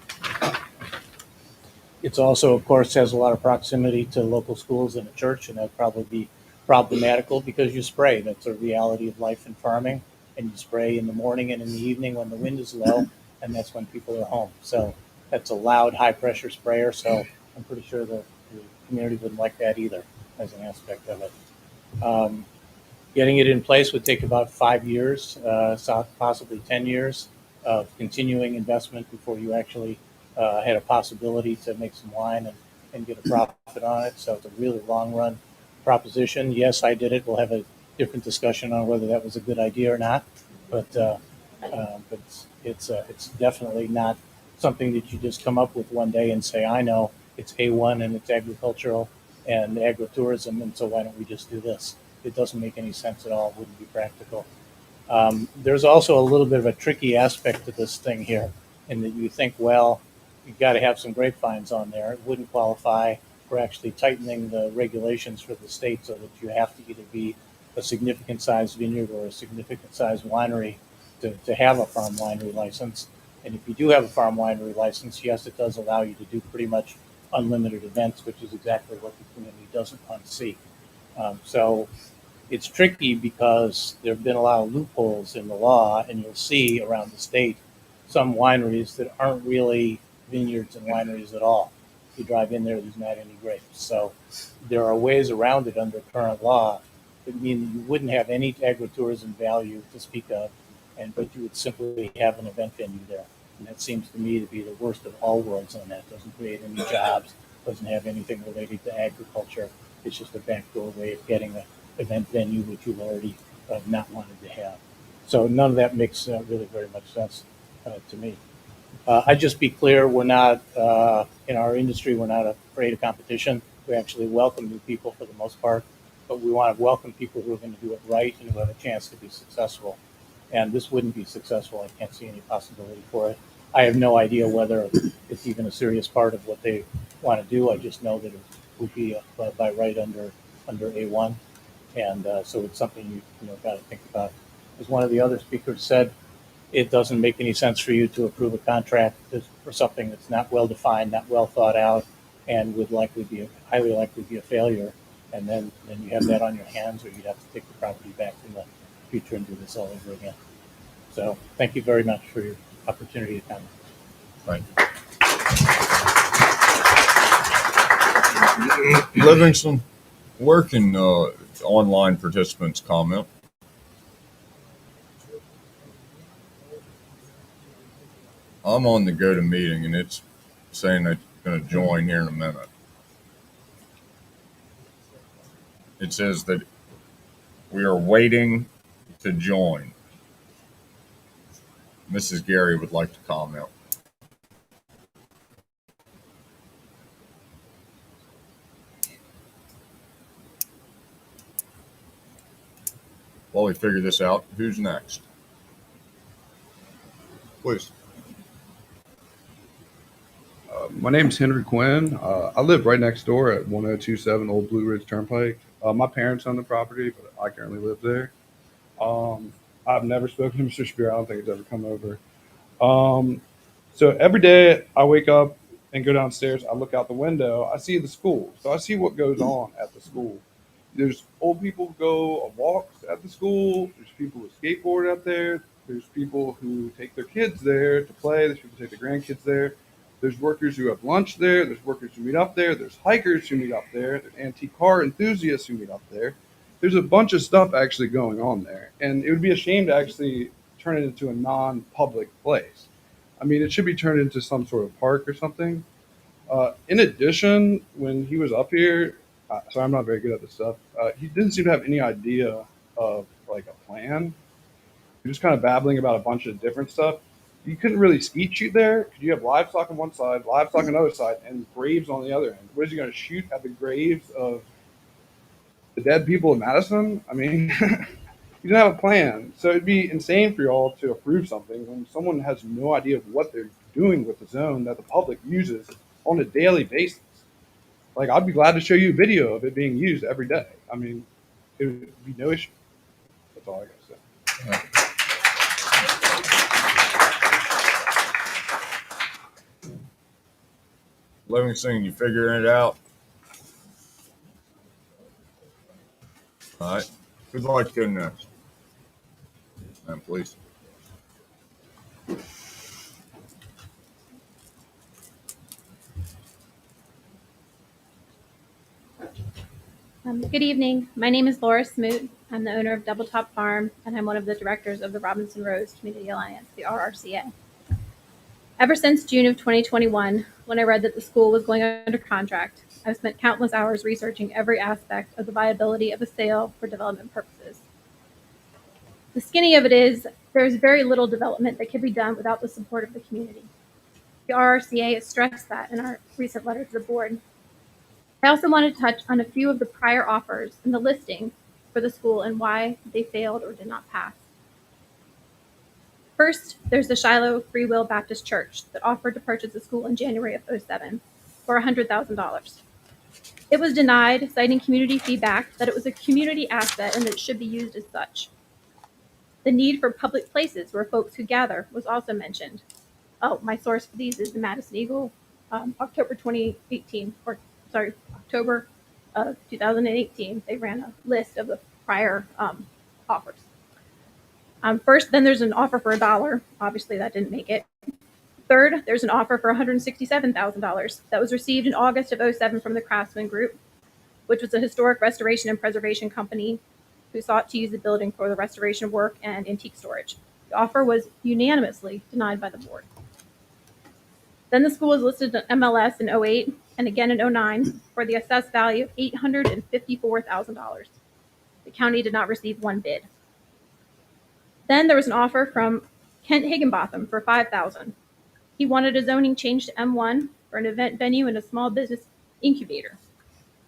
Speaker 13: It's also, of course, has a lot of proximity to local schools and a church, and that'd probably be problematical because you spray. That's a reality of life in farming, and you spray in the morning and in the evening when the wind is low, and that's when people are home. So that's a loud, high-pressure sprayer. So I'm pretty sure the community wouldn't like that either, as an aspect of it. Um, Getting it in place would take about 5 years, possibly 10 years of continuing investment before you actually had a possibility to make some wine and get a profit on it. So it's a really long run proposition. Yes, I did it. We'll have a different discussion on whether that was a good idea or not. But it's definitely not something that you just come up with one day and say, I know it's A1 and it's agricultural and agritourism, and so why don't we just do this? It doesn't make any sense at all. It wouldn't be practical. There's also a little bit of a tricky aspect to this thing here, in that you think, well, you've got to have some grapevines on there. It wouldn't qualify for actually tightening the regulations for the state so that you have to either be a significant size vineyard or a significant size winery to have a farm winery license. And if you do have a farm winery license, yes, it does allow you to do pretty much unlimited events, which is exactly what the community doesn't want to see. So it's tricky because there have been a lot of loopholes in the law, and you'll see around the state some wineries that aren't really vineyards and wineries at all. If you drive in there, there's not any grapes. So there are ways around it under current law that mean that you wouldn't have any agritourism value to speak of, but you would simply have an event venue there. And that seems to me to be the worst of all worlds on that. Doesn't create any jobs, doesn't have anything related to agriculture. It's just a backdoor way of getting an event venue which you've already not wanted to have. So none of that makes really very much sense to me. I'd just be clear, we're not, in our industry, we're not afraid of competition. We actually welcome new people for the most part, but we want to welcome people who are going to do it right and who have a chance to be successful. And this wouldn't be successful. I can't see any possibility for it. I have no idea whether it's even a serious part of what they want to do. I just know that it would be by right under A1. And so it's something you got to think about. As one of the other speakers said, it doesn't make any sense for you to approve a contract for something that's not well defined, not well thought out, and would highly likely be a failure. And then you have that on your hands, or you'd have to take the property back in the future and do this all over again. So thank you very much for your opportunity to comment.
Speaker 2: Right. Livingston, where can online participants comment? I'm on the go to meeting, and it's saying that it's going to join here in a minute. It says that we are waiting to join. Mrs. Gary would like to comment. While we figure this out, who's next? Please.
Speaker 14: My name's Henry Quinn. I live right next door at 1027 Old Blue Ridge Turnpike. My parents own the property, but I currently live there. I've never spoken to Mr. Spear. I don't think it's ever come over. So every day I wake up and go downstairs. I look out the window. I see the school. So I see what goes on at the school. There's old people who go on walks at the school. There's people who skateboard out there. There's people who take their kids there to play. There's people who take their grandkids there. There's workers who have lunch there. There's workers who meet up there. There's hikers who meet up there. There's antique car enthusiasts who meet up there. There's a bunch of stuff actually going on there. And it would be a shame to actually turn it into a non-public place. I mean, it should be turned into some sort of park or something. In addition, when he was up here, so I'm not very good at this stuff, he didn't seem to have any idea of like a plan. He was kind of babbling about a bunch of different stuff. You couldn't really skeet shoot there because you have livestock on one side, livestock on the other side, and graves on the other end. What is he going to shoot at the graves of the dead people of Madison? I mean, you didn't have a plan. So it'd be insane for y'all to approve something when someone has no idea of what they're doing with the zone that the public uses on a daily basis. Like, I'd be glad to show you a video of it being used every day. I mean, it would be no issue. That's all I got to say.
Speaker 2: Livingston, you figuring it out? All right. Who'd like to go next? Ma'am, please.
Speaker 15: Good evening. My name is Laura Smoot. I'm the owner of Double Top Farm, and I'm one of the directors of the Robinson Rose Community Alliance, the RRCA. Ever since June of 2021, when I read that the school was going under contract, I've spent countless hours researching every aspect of the viability of a sale for development purposes. The skinny of it is, there's very little development that can be done without the support of the community. The RRCA has stressed that in our recent letter to the board. I also want to touch on a few of the prior offers in the listing for the school and why they failed or did not pass. First, there's the Shiloh Free Will Baptist Church that offered to purchase the school in January of '07 for $100,000. It was denied, citing community feedback that it was a community asset and that it should be used as such. The need for public places where folks could gather was also mentioned. Oh, my source for these is the Madison Eagle, October 2018. They ran a list of the prior offers. First, then there's an offer for $1. Obviously, that didn't make it. Third, there's an offer for $167,000 that was received in August of '07 from the Craftsman Group, which was a historic restoration and preservation company who sought to use the building for the restoration work and antique storage. The offer was unanimously denied by the board. Then the school was listed on MLS in '08 and again in '09 for the assessed value of $854,000. The county did not receive one bid. Then there was an offer from Kent Higginbotham for $5,000. He wanted a zoning change to M1 for an event venue and a small business incubator.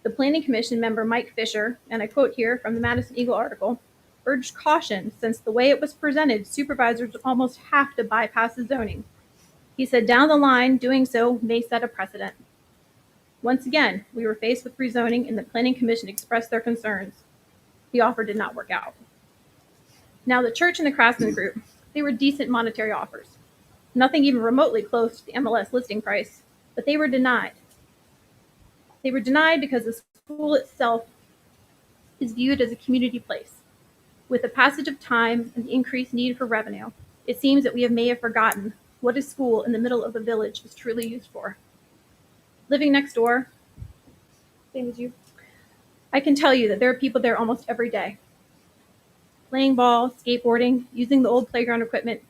Speaker 15: The Planning Commission member Mike Fisher, and I quote here from the Madison Eagle article, urged caution since the way it was presented, supervisors would almost have to bypass the zoning. He said down the line, doing so may set a precedent. Once again, we were faced with rezoning and the Planning Commission expressed their concerns. The offer did not work out. Now, the church and the Craftsman Group, they were decent monetary offers. Nothing even remotely close to the MLS listing price, but they were denied. They were denied because the school itself is viewed as a community place. With the passage of time and the increased need for revenue, it seems that we may have forgotten what a school in the middle of a village is truly used for. Living next door, same as you, I can tell you that there are people there almost every day. Playing ball, skateboarding, using the old playground equipment,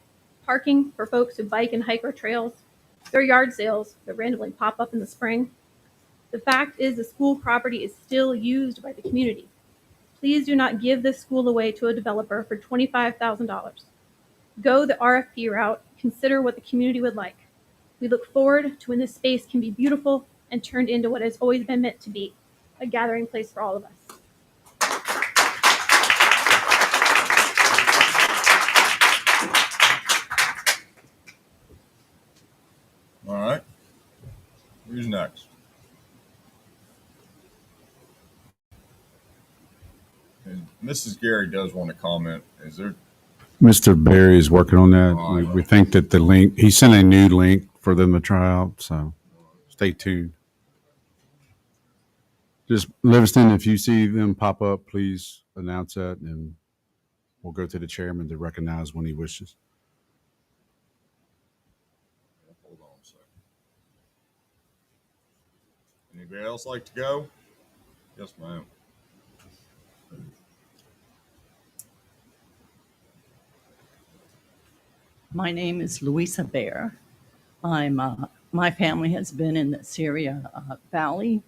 Speaker 15: parking for folks who bike and hike our trails. There are yard sales that randomly pop up in the spring. The fact is the school property is still used by the community. Please do not give this school away to a developer for $25,000. Go the RFP route, consider what the community would like. We look forward to when this space can be beautiful and turned into what has always been meant to be, a gathering place for all of us.
Speaker 2: All right. Who's next? And Mrs. Gary does want to comment. Is there?
Speaker 4: Mr. Barry is working on that.
Speaker 2: All right.
Speaker 4: We think that the link, he sent a new link for them to try out, so stay tuned. Just Livingston, if you see them pop up, please announce that, and we'll go to the chairman to recognize when he wishes.
Speaker 2: Hold on a second. Anybody else like to go? Yes, ma'am.
Speaker 11: My name is Louisa Bear. My family has been in the Syria Valley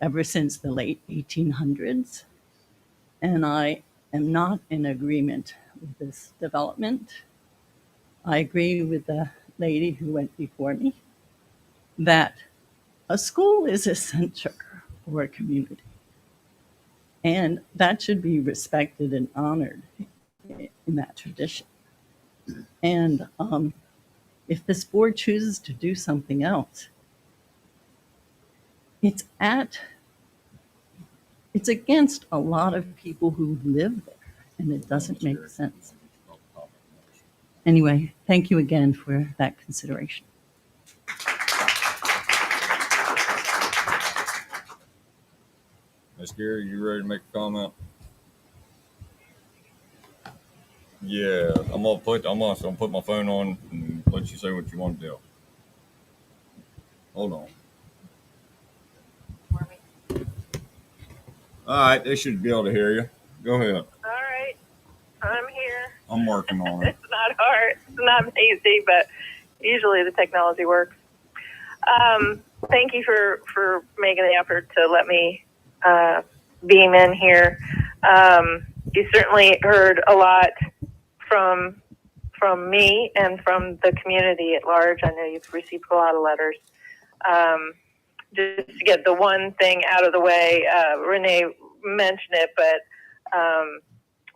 Speaker 11: ever since the late 1800s, and I am not in agreement with this development. I agree with the lady who went before me that a school is a center for a community, and that should be respected and honored in that tradition. And if this board chooses to do something else, it's against a lot of people who live there, and it doesn't make sense. Anyway, thank you again for that consideration.
Speaker 2: Ms. Gary, you ready to make a comment? Yeah, I'm gonna put my phone on and let you say what you want to do. Hold on. All right, they should be able to hear you. Go ahead.
Speaker 16: All right, I'm here.
Speaker 2: I'm working on it.
Speaker 16: It's not hard. It's not easy, but usually the technology works. Thank you for making the effort to let me beam in here. You certainly heard a lot from me and from the community at large. I know you've received a lot of letters. Just to get the one thing out of the way, Renee mentioned it, but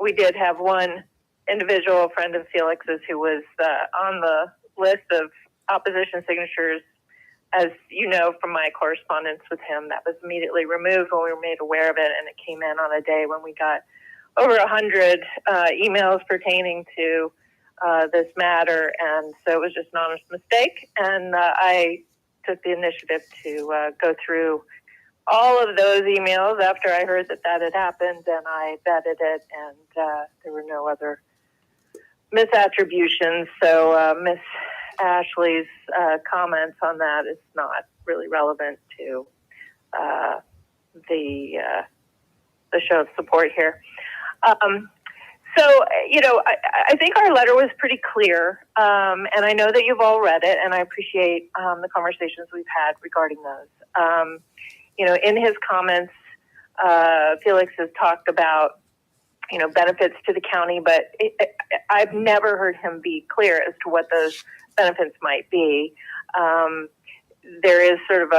Speaker 16: we did have one individual, friend of Felix's, who was on the list of opposition signatures. As you know from my correspondence with him, that was immediately removed when we were made aware of it, and it came in on a day when we got over 100 emails pertaining to this matter, and so it was just an honest mistake, and I took the initiative to go through all of those emails after I heard that had happened, and I vetted it, and there were no other misattributions. So Miss Ashley's comments on that is not really relevant to the show of support here. So, you know, I think our letter was pretty clear, and I know that you've all read it, and I appreciate the conversations we've had regarding those. You know, in his comments, Felix has talked about, you know, benefits to the county, but I've never heard him be clear as to what those benefits might be. There is sort of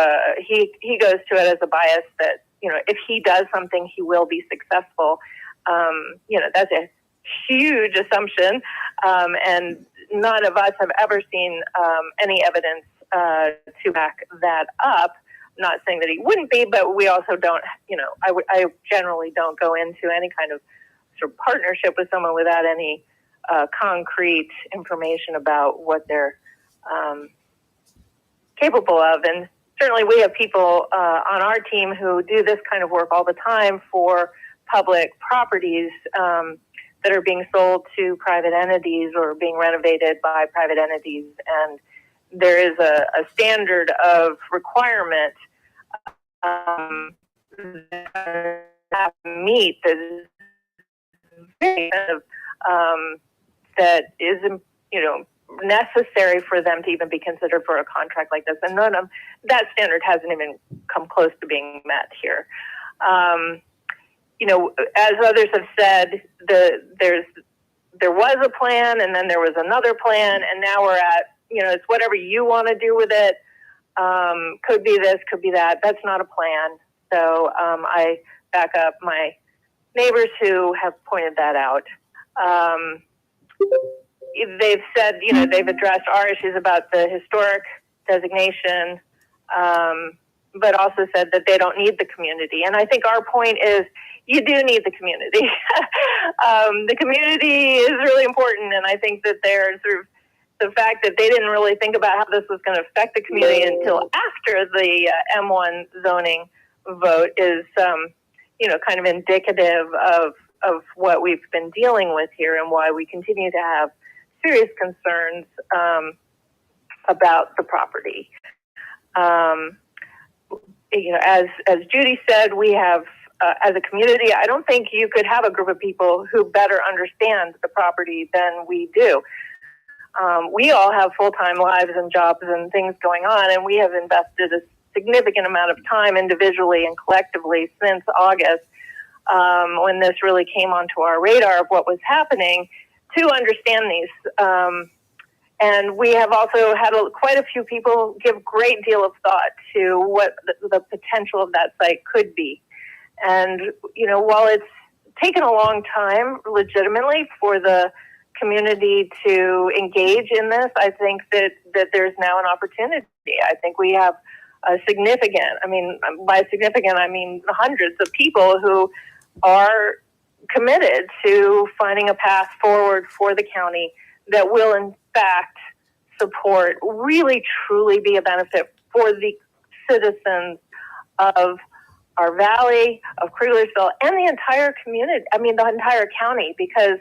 Speaker 16: he goes to it as a bias that, you know, if he does something, he will be successful. You know, that's a huge assumption, and none of us have ever seen any evidence to back that up. Not saying that he wouldn't be, but we also don't, you know, I generally don't go into any kind of sort of partnership with someone without any concrete information about what they're capable of. And certainly we have people on our team who do this kind of work all the time for public properties that are being sold to private entities or being renovated by private entities. And there is a standard of requirement that have to meet that is, you know, necessary for them to even be considered for a contract like this. And none of that standard hasn't even come close to being met here. You know, as others have said, there was a plan, and then there was another plan, and now we're at, you know, it's whatever you want to do with it. Could be this, could be that. That's not a plan. So I back up my neighbors who have pointed that out. They've said, you know, they've addressed our issues about the historic designation, but also said that they don't need the community. And I think our point is, you do need the community. The community is really important, and I think that they're sort of the fact that they didn't really think about how this was going to affect the community until after the M1 zoning vote is, you know, kind of indicative of what we've been dealing with here and why we continue to have serious concerns about the property. You know, as Judy said, we have, as a community, I don't think you could have a group of people who better understand the property than we do. We all have full-time lives and jobs and things going on, and we have invested a significant amount of time individually and collectively since August, when this really came onto our radar of what was happening, to understand these. And we have also had quite a few people give great deal of thought to what the potential of that site could be. And, you know, while it's taken a long time legitimately for the community to engage in this, I think that there's now an opportunity. I think we have a significant, I mean, by significant, I mean hundreds of people who are committed to finding a path forward for the county that will in fact support, really truly be a benefit for the citizens of our valley of Kriglersville and the entire community. I mean, the entire county, because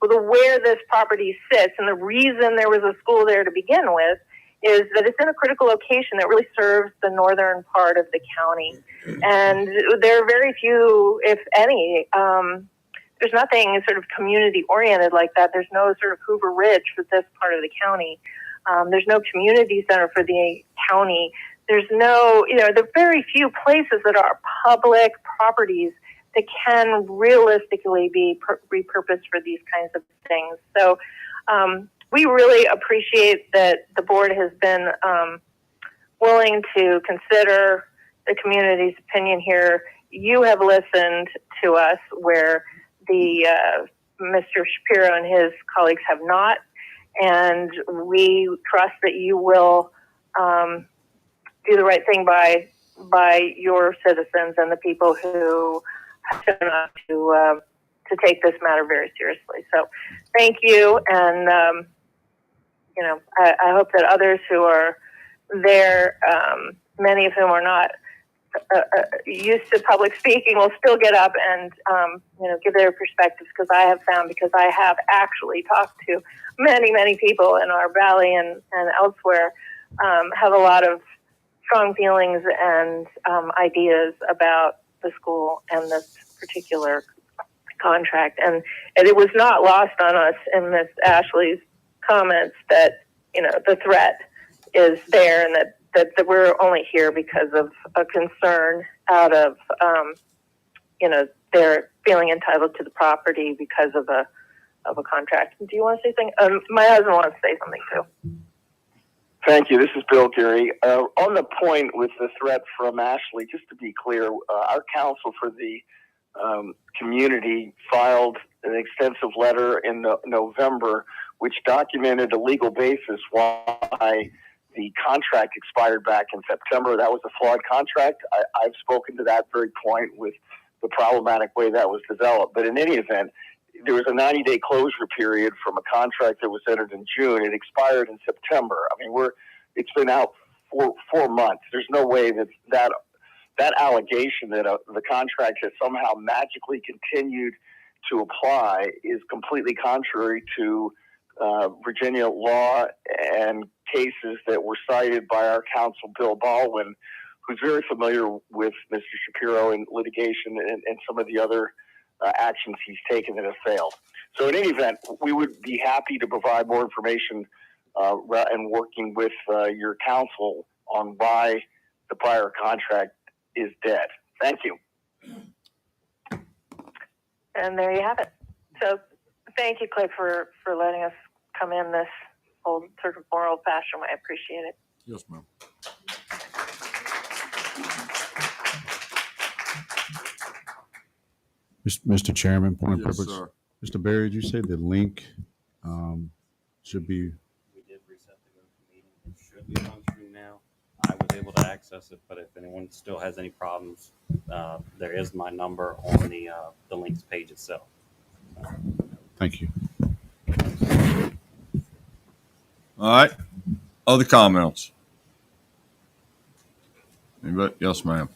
Speaker 16: where this property sits and the reason there was a school there to begin with is that it's in a critical location that really serves the northern part of the county. And there are very few, if any, there's nothing sort of community oriented like that. There's no sort of Hoover Ridge for this part of the county. There's no community center for the county. There's no, there are very few places that are public properties that can realistically be repurposed for these kinds of things. So we really appreciate that the board has been willing to consider the community's opinion here. You have listened to us where the Mr. Shapiro and his colleagues have not, and we trust that you will do the right thing by your citizens and the people who have shown up to take this matter very seriously. So thank you, and I hope that others who are there, many of whom are not used to public speaking, will still get up and give their perspectives, because I have actually talked to many people in our valley and elsewhere, have a lot of strong feelings and ideas about the school and this particular contract. And it was not lost on us in Ms. Ashley's comments that, the threat is there, and that we're only here because of a concern out of, they're feeling entitled to the property because of a contract. Do you want to say something? My husband wants to say something too.
Speaker 17: Thank you. This is Bill Geary. On the point with the threat from Ashley, just to be clear, our counsel for the community filed an extensive letter in November, which documented a legal basis why the contract expired back in September. That was a flawed contract. I've spoken to that very point with the problematic way that was developed. But in any event, there was a 90-day closure period from a contract that was entered in June. It expired in September. I mean, it's been out for 4 months. There's no way that allegation that the contract has somehow magically continued to apply is completely contrary to Virginia law and cases that were cited by our counsel, Bill Baldwin, who's very familiar with Mr. Shapiro in litigation and some of the other actions he's taken that have failed. So in any event, we would be happy to provide more information and working with your counsel on why the prior contract is dead. Thank you.
Speaker 16: And there you have it. So thank you, Clay, for letting us come in this old sort of more old-fashioned way. I appreciate it.
Speaker 2: Yes, ma'am.
Speaker 4: Mr. Chairman, point of
Speaker 2: Yes,
Speaker 4: purpose.
Speaker 2: sir.
Speaker 4: Mr. Berry, did you say the link should be?
Speaker 18: We did reset the GoTo meeting. It should be functioning now. I was able to access it, but if anyone still has any problems, there is my number on the links page itself.
Speaker 4: Thank you.
Speaker 2: All right. Other comments? Anybody? Yes, ma'am.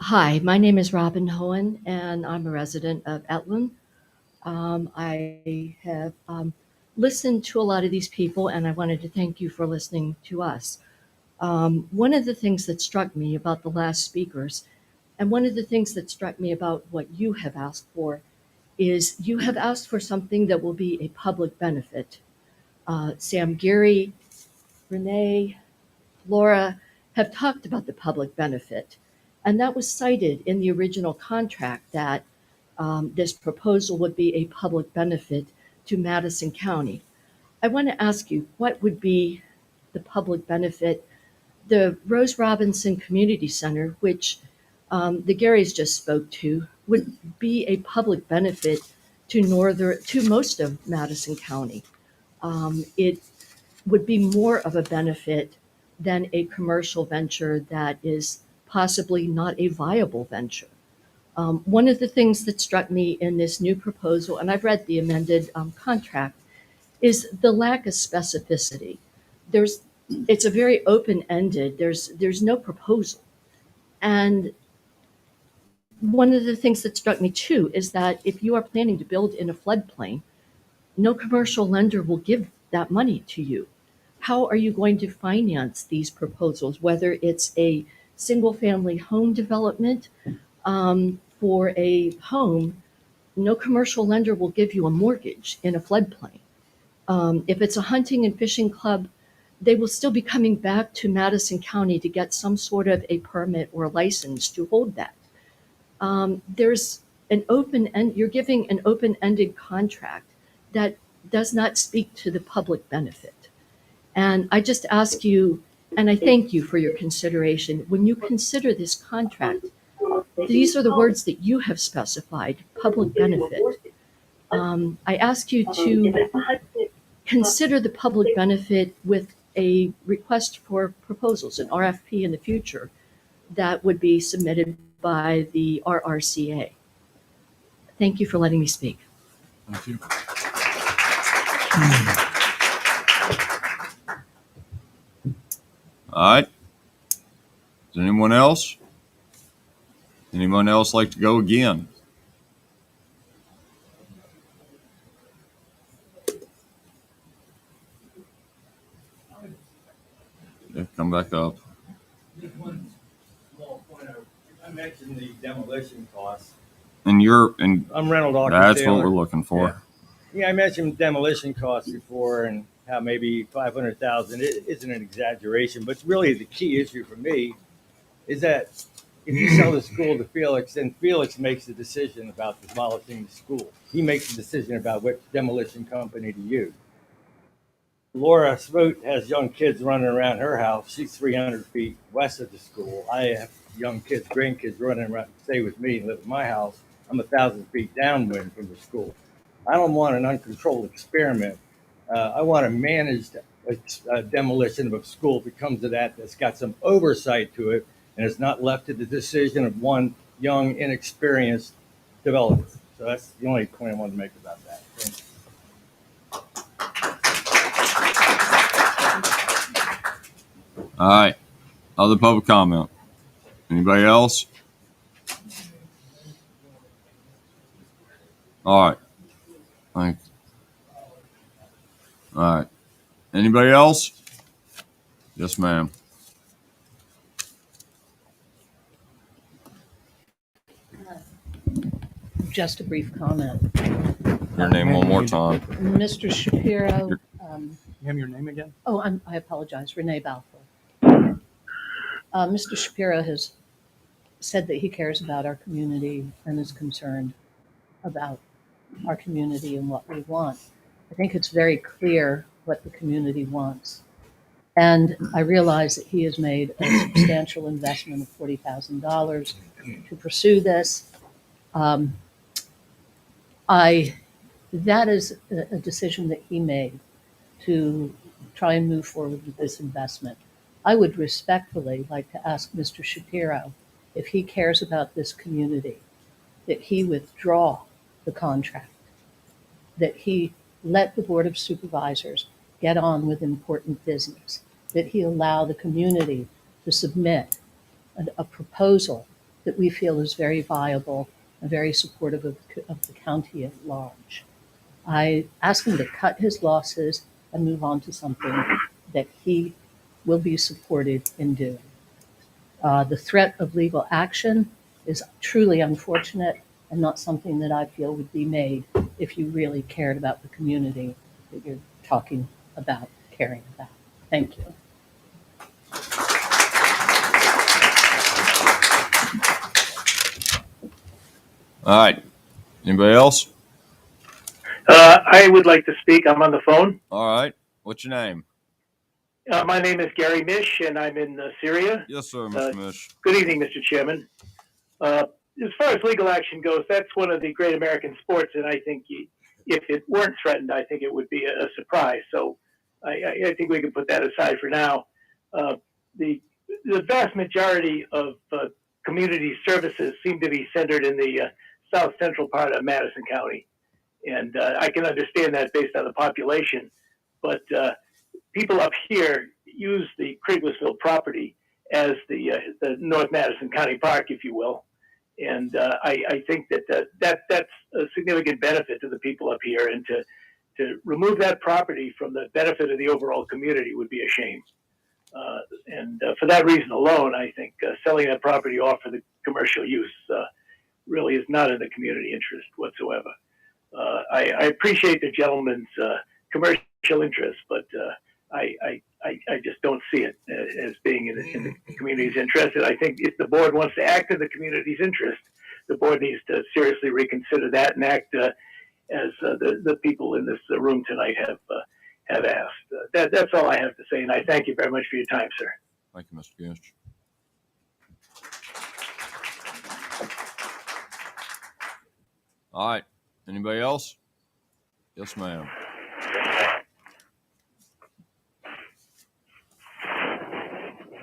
Speaker 19: Hi, my name is Robin Hohen, and I'm a resident of Etlin. I have listened to a lot of these people, and I wanted to thank you for listening to us. One of the things that struck me about the last speakers, and one of the things that struck me about what you have asked for, is you have asked for something that will be a public benefit. Sam, Gary, Renee, Laura have talked about the public benefit. And that was cited in the original contract that this proposal would be a public benefit to Madison County. I want to ask you, what would be the public benefit? The Rose Robinson Community Center, which the Garys just spoke to, would be a public benefit to most of Madison County. It would be more of a benefit than a commercial venture that is possibly not a viable venture. One of the things that struck me in this new proposal, and I've read the amended contract, is the lack of specificity. There's, it's a very open-ended, there's no proposal. And one of the things that struck me too is that if you are planning to build in a floodplain, no commercial lender will give that money to you. How are you going to finance these proposals, whether it's a single-family home development for a home? No commercial lender will give you a mortgage in a floodplain. If it's a hunting and fishing club, they will still be coming back to Madison County to get some sort of a permit or license to hold that. There's an open end, you're giving an open-ended contract that does not speak to the public benefit. And I just ask you, and I thank you for your consideration, when you consider this contract, these are the words that you have specified, public benefit. I ask you to consider the public benefit with a request for proposals, an RFP in the future that would be submitted by the RRCA. Thank you for letting me speak.
Speaker 2: Thank you. All right. Is anyone else? Anyone else like to go again? Yeah, come back up.
Speaker 10: Just one small point. I mentioned the demolition costs.
Speaker 2: And
Speaker 10: I'm Reynold Dawkins
Speaker 2: that's
Speaker 10: Taylor.
Speaker 2: what we're looking for.
Speaker 10: Yeah, I mentioned demolition costs before and how maybe 500,000 isn't an exaggeration, but really the key issue for me is that if you sell the school to Felix, then Felix makes the decision about demolishing the school. He makes the decision about which demolition company to use. Laura Smoot has young kids running around her house. She's 300 feet west of the school. I have young kids, grandkids running around, stay with me and live in my house. I'm 1,000 feet downwind from the school. I don't want an uncontrolled experiment. I want a managed demolition of a school if it comes to that, that's got some oversight to it and it's not left to the decision of one young, inexperienced developer. So that's the only point I wanted to make about that. Thank you.
Speaker 2: All right. Other public comment? Anybody else? All right. Thanks. All right. Anybody else? Yes, ma'am.
Speaker 11: Just a brief comment.
Speaker 2: Your name one more time.
Speaker 11: Mr. Shapiro.
Speaker 7: Ma'am, your name again?
Speaker 11: Oh, I apologize. Renee Balfour. Mr. Shapiro has said that he cares about our community and is concerned about our community and what we want. I think it's very clear what the community wants. And I realize that he has made a substantial investment of $40,000 to pursue this. That is a decision that he made to try and move forward with this investment. I would respectfully like to ask Mr. Shapiro if he cares about this community, that he withdraw the contract, that he let the Board of Supervisors get on with important business, that he allow the community to submit a proposal that we feel is very viable and very supportive of the county at large. I ask him to cut his losses and move on to something that he will be supported in doing. The threat of legal action is truly unfortunate and not something that I feel would be made if you really cared about the community that you're talking about caring about. Thank you.
Speaker 2: All right. Anybody else?
Speaker 20: I would like to speak. I'm on the phone.
Speaker 2: All right. What's your name?
Speaker 20: My name is Gary Mish, and I'm in Syria.
Speaker 2: Yes, sir, Mr. Mish.
Speaker 20: Good evening, Mr. Chairman. As far as legal action goes, that's one of the great American sports, and I think if it weren't threatened, I think it would be a surprise. So I think we can put that aside for now. The vast majority of community services seem to be centered in the south central part of Madison County. And I can understand that based on the population, but people up here use the Craiglisville property as the North Madison County Park, if you will. And I think that's a significant benefit to the people up here, and to remove that property from the benefit of the overall community would be a shame. And for that reason alone, I think selling that property off for the commercial use really is not in the community interest whatsoever. I appreciate the gentleman's commercial interest, but I just don't see it as being in the community's interest. And I think if the board wants to act in the community's interest, the board needs to seriously reconsider that and act as the people in this room tonight have asked. That's all I have to say, and I thank you very much for your time, sir.
Speaker 2: Thank you, Mr. Gist. All right. Anybody else? Yes, ma'am.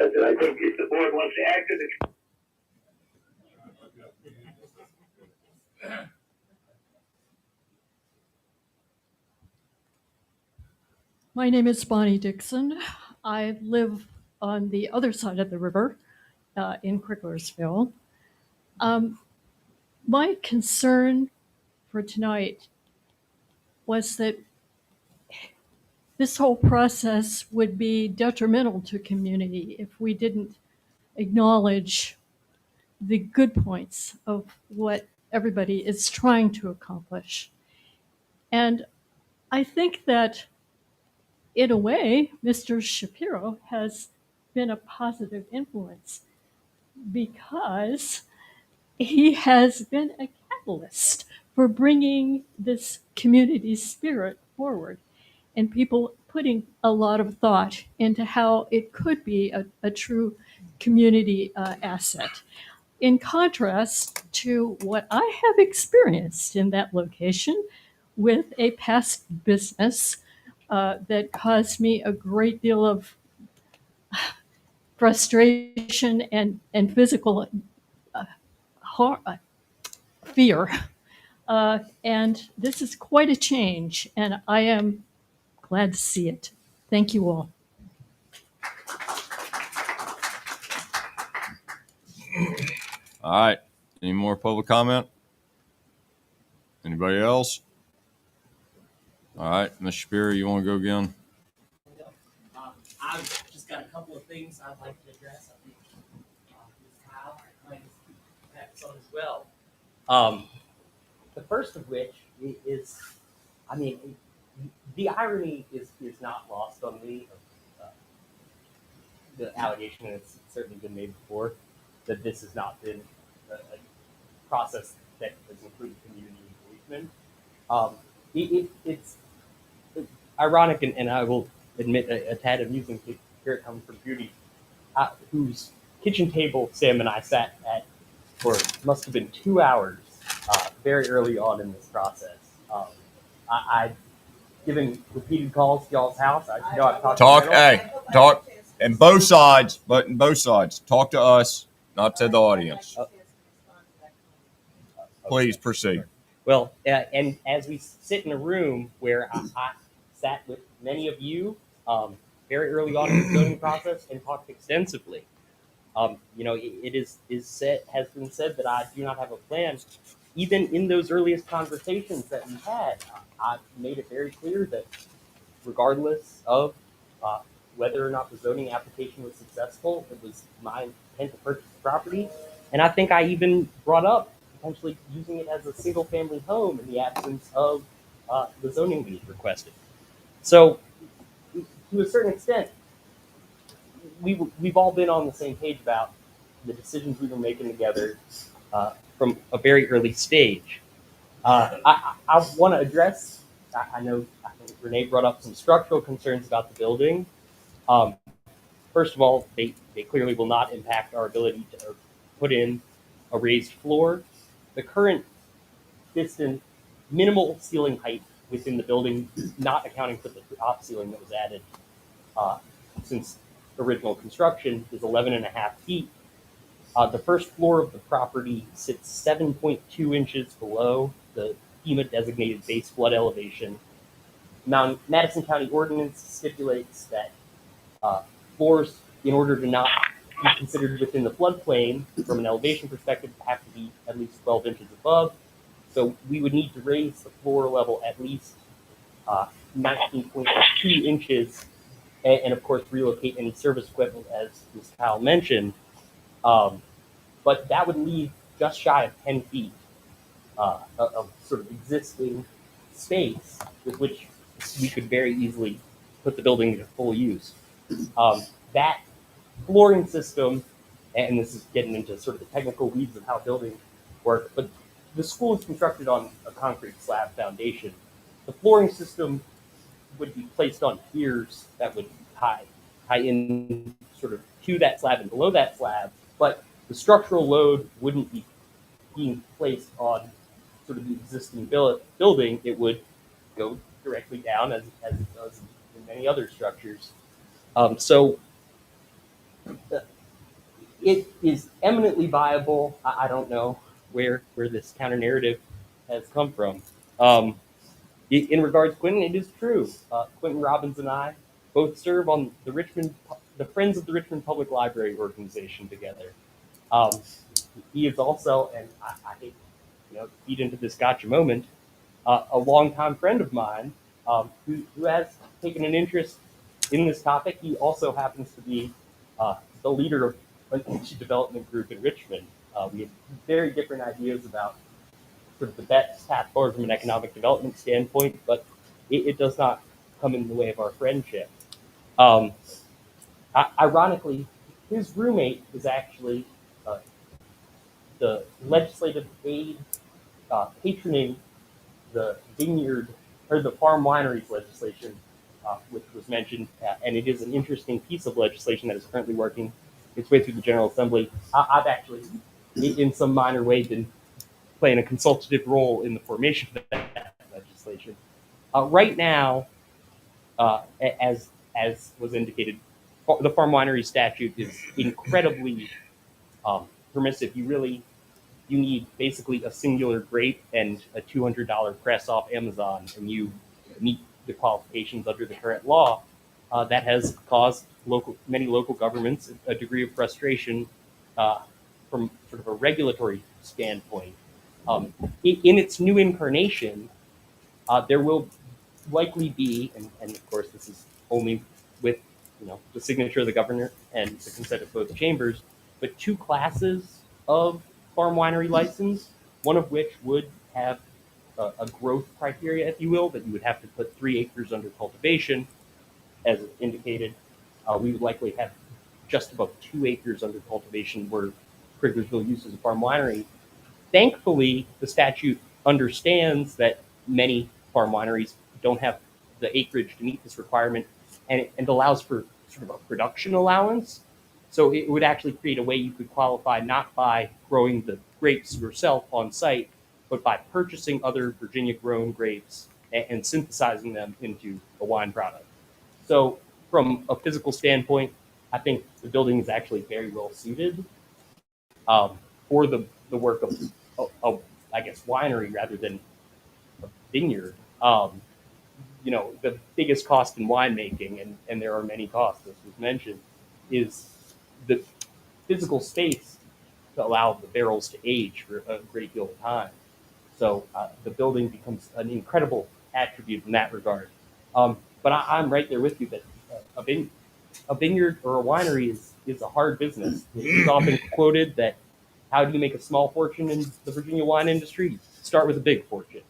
Speaker 20: I think if the board wants to act in the
Speaker 21: My name is Bonnie Dixon. I live on the other side of the river in Cricklersville. My concern for tonight was that this whole process would be detrimental to community if we didn't acknowledge the good points of what everybody is trying to accomplish. And I think that in a way, Mr. Shapiro has been a positive influence because he has been a catalyst for bringing this community spirit forward and people putting a lot of thought into how it could be a true community asset. In contrast to what I have experienced in that location with a past business that caused me a great deal of frustration and physical fear. And this is quite a change, and I am glad to see it. Thank you all.
Speaker 2: All right. Any more public comment? Anybody else? All right, Ms. Shapiro, you want to go again?
Speaker 8: I've just got a couple of things I'd like to address. I think Ms. Kyle might have some as well. The first of which is, I mean, the irony is not lost on me. The allegation has certainly been made before that this has not been a process that has included community engagement. It's ironic, and I will admit a tad amusing to hear it come from Judy, whose kitchen table Sam and I sat at for must have been 2 hours very early on in this process. I've given repeated calls to y'all's house. I know I've
Speaker 2: Talk, and both sides, both sides. Talk to us, not to the audience. Please proceed.
Speaker 8: Well, and as we sit in a room where I sat with many of you very early on in the zoning process and talked extensively, it has been said that I do not have a plan. Even in those earliest conversations that we had, I made it very clear that regardless of whether or not the zoning application was successful, it was my intent to purchase the property. And I think I even brought up potentially using it as a single-family home in the absence of the zoning we requested. So, to a certain extent, we've all been on the same page about the decisions we were making together from a very early stage. I want to address, I think Renee brought up some structural concerns about the building. First of all, they clearly will not impact our ability to put in a raised floor. The current distant minimal ceiling height within the building, not accounting for the top ceiling that was added since original construction, is 11.5 feet. The first floor of the property sits 7.2 inches below the FEMA designated base flood elevation. Madison County ordinance stipulates that floors, in order to not be considered within the floodplain from an elevation perspective, have to be at least 12 inches above. So we would need to raise the floor level at least 19.2 inches, and of course relocate any service equipment, as Ms. Kyle mentioned. But that would leave just shy of 10 feet of sort of existing space with which we could very easily put the building into full use. That flooring system, and this is getting into sort of the technical weeds of how buildings work, but the school is constructed on a concrete slab foundation. The flooring system would be placed on piers that would tie in sort of to that slab and below that slab, but the structural load wouldn't be being placed on sort of the existing building. It would go directly down as it does in many other structures. So it is eminently viable. I don't know where this counter narrative has come from. In regards to Quentin, it is true. Quentin Robbins and I both serve on the Friends of the Richmond Public Library organization together. He is also, and I hate to feed into this gotcha moment, a longtime friend of mine who has taken an interest in this topic. He also happens to be the leader of an energy development group in Richmond. We have very different ideas about sort of the best path forward from an economic development standpoint, but it does not come in the way of our friendship. Ironically, his roommate is actually the legislative aide patroning the vineyard or the farm wineries legislation, which was mentioned, and it is an interesting piece of legislation that is currently working its way through the General Assembly. I've actually, in some minor way, been playing a consultative role in the formation of that legislation. Right now, as was indicated, the farm winery statute is incredibly permissive. You need basically a singular grape and a $200 press off Amazon, and you meet the qualifications under the current law. That has caused many local governments a degree of frustration from sort of a regulatory standpoint. In its new incarnation, there will likely be, and of course this is only with the signature of the governor and the consent of both chambers, but two classes of farm winery license, one of which would have a growth criteria, if you will, that you would have to put 3 acres under cultivation, as indicated. We would likely have just above 2 acres under cultivation where Kriglersville uses a farm winery. Thankfully, the statute understands that many farm wineries don't have the acreage to meet this requirement, and allows for sort of a production allowance. So it would actually create a way you could qualify not by growing the grapes yourself on site, but by purchasing other Virginia-grown grapes and synthesizing them into a wine product. So from a physical standpoint, I think the building is actually very well suited for the work of, I guess, winery rather than a vineyard. The biggest cost in winemaking, and there are many costs, as was mentioned, is the physical space to allow the barrels to age for a great deal of time. So the building becomes an incredible attribute in that regard. But I'm right there with you that a vineyard or a winery is a hard business. It's often quoted that how do you make a small fortune in the Virginia wine industry? Start with a big fortune.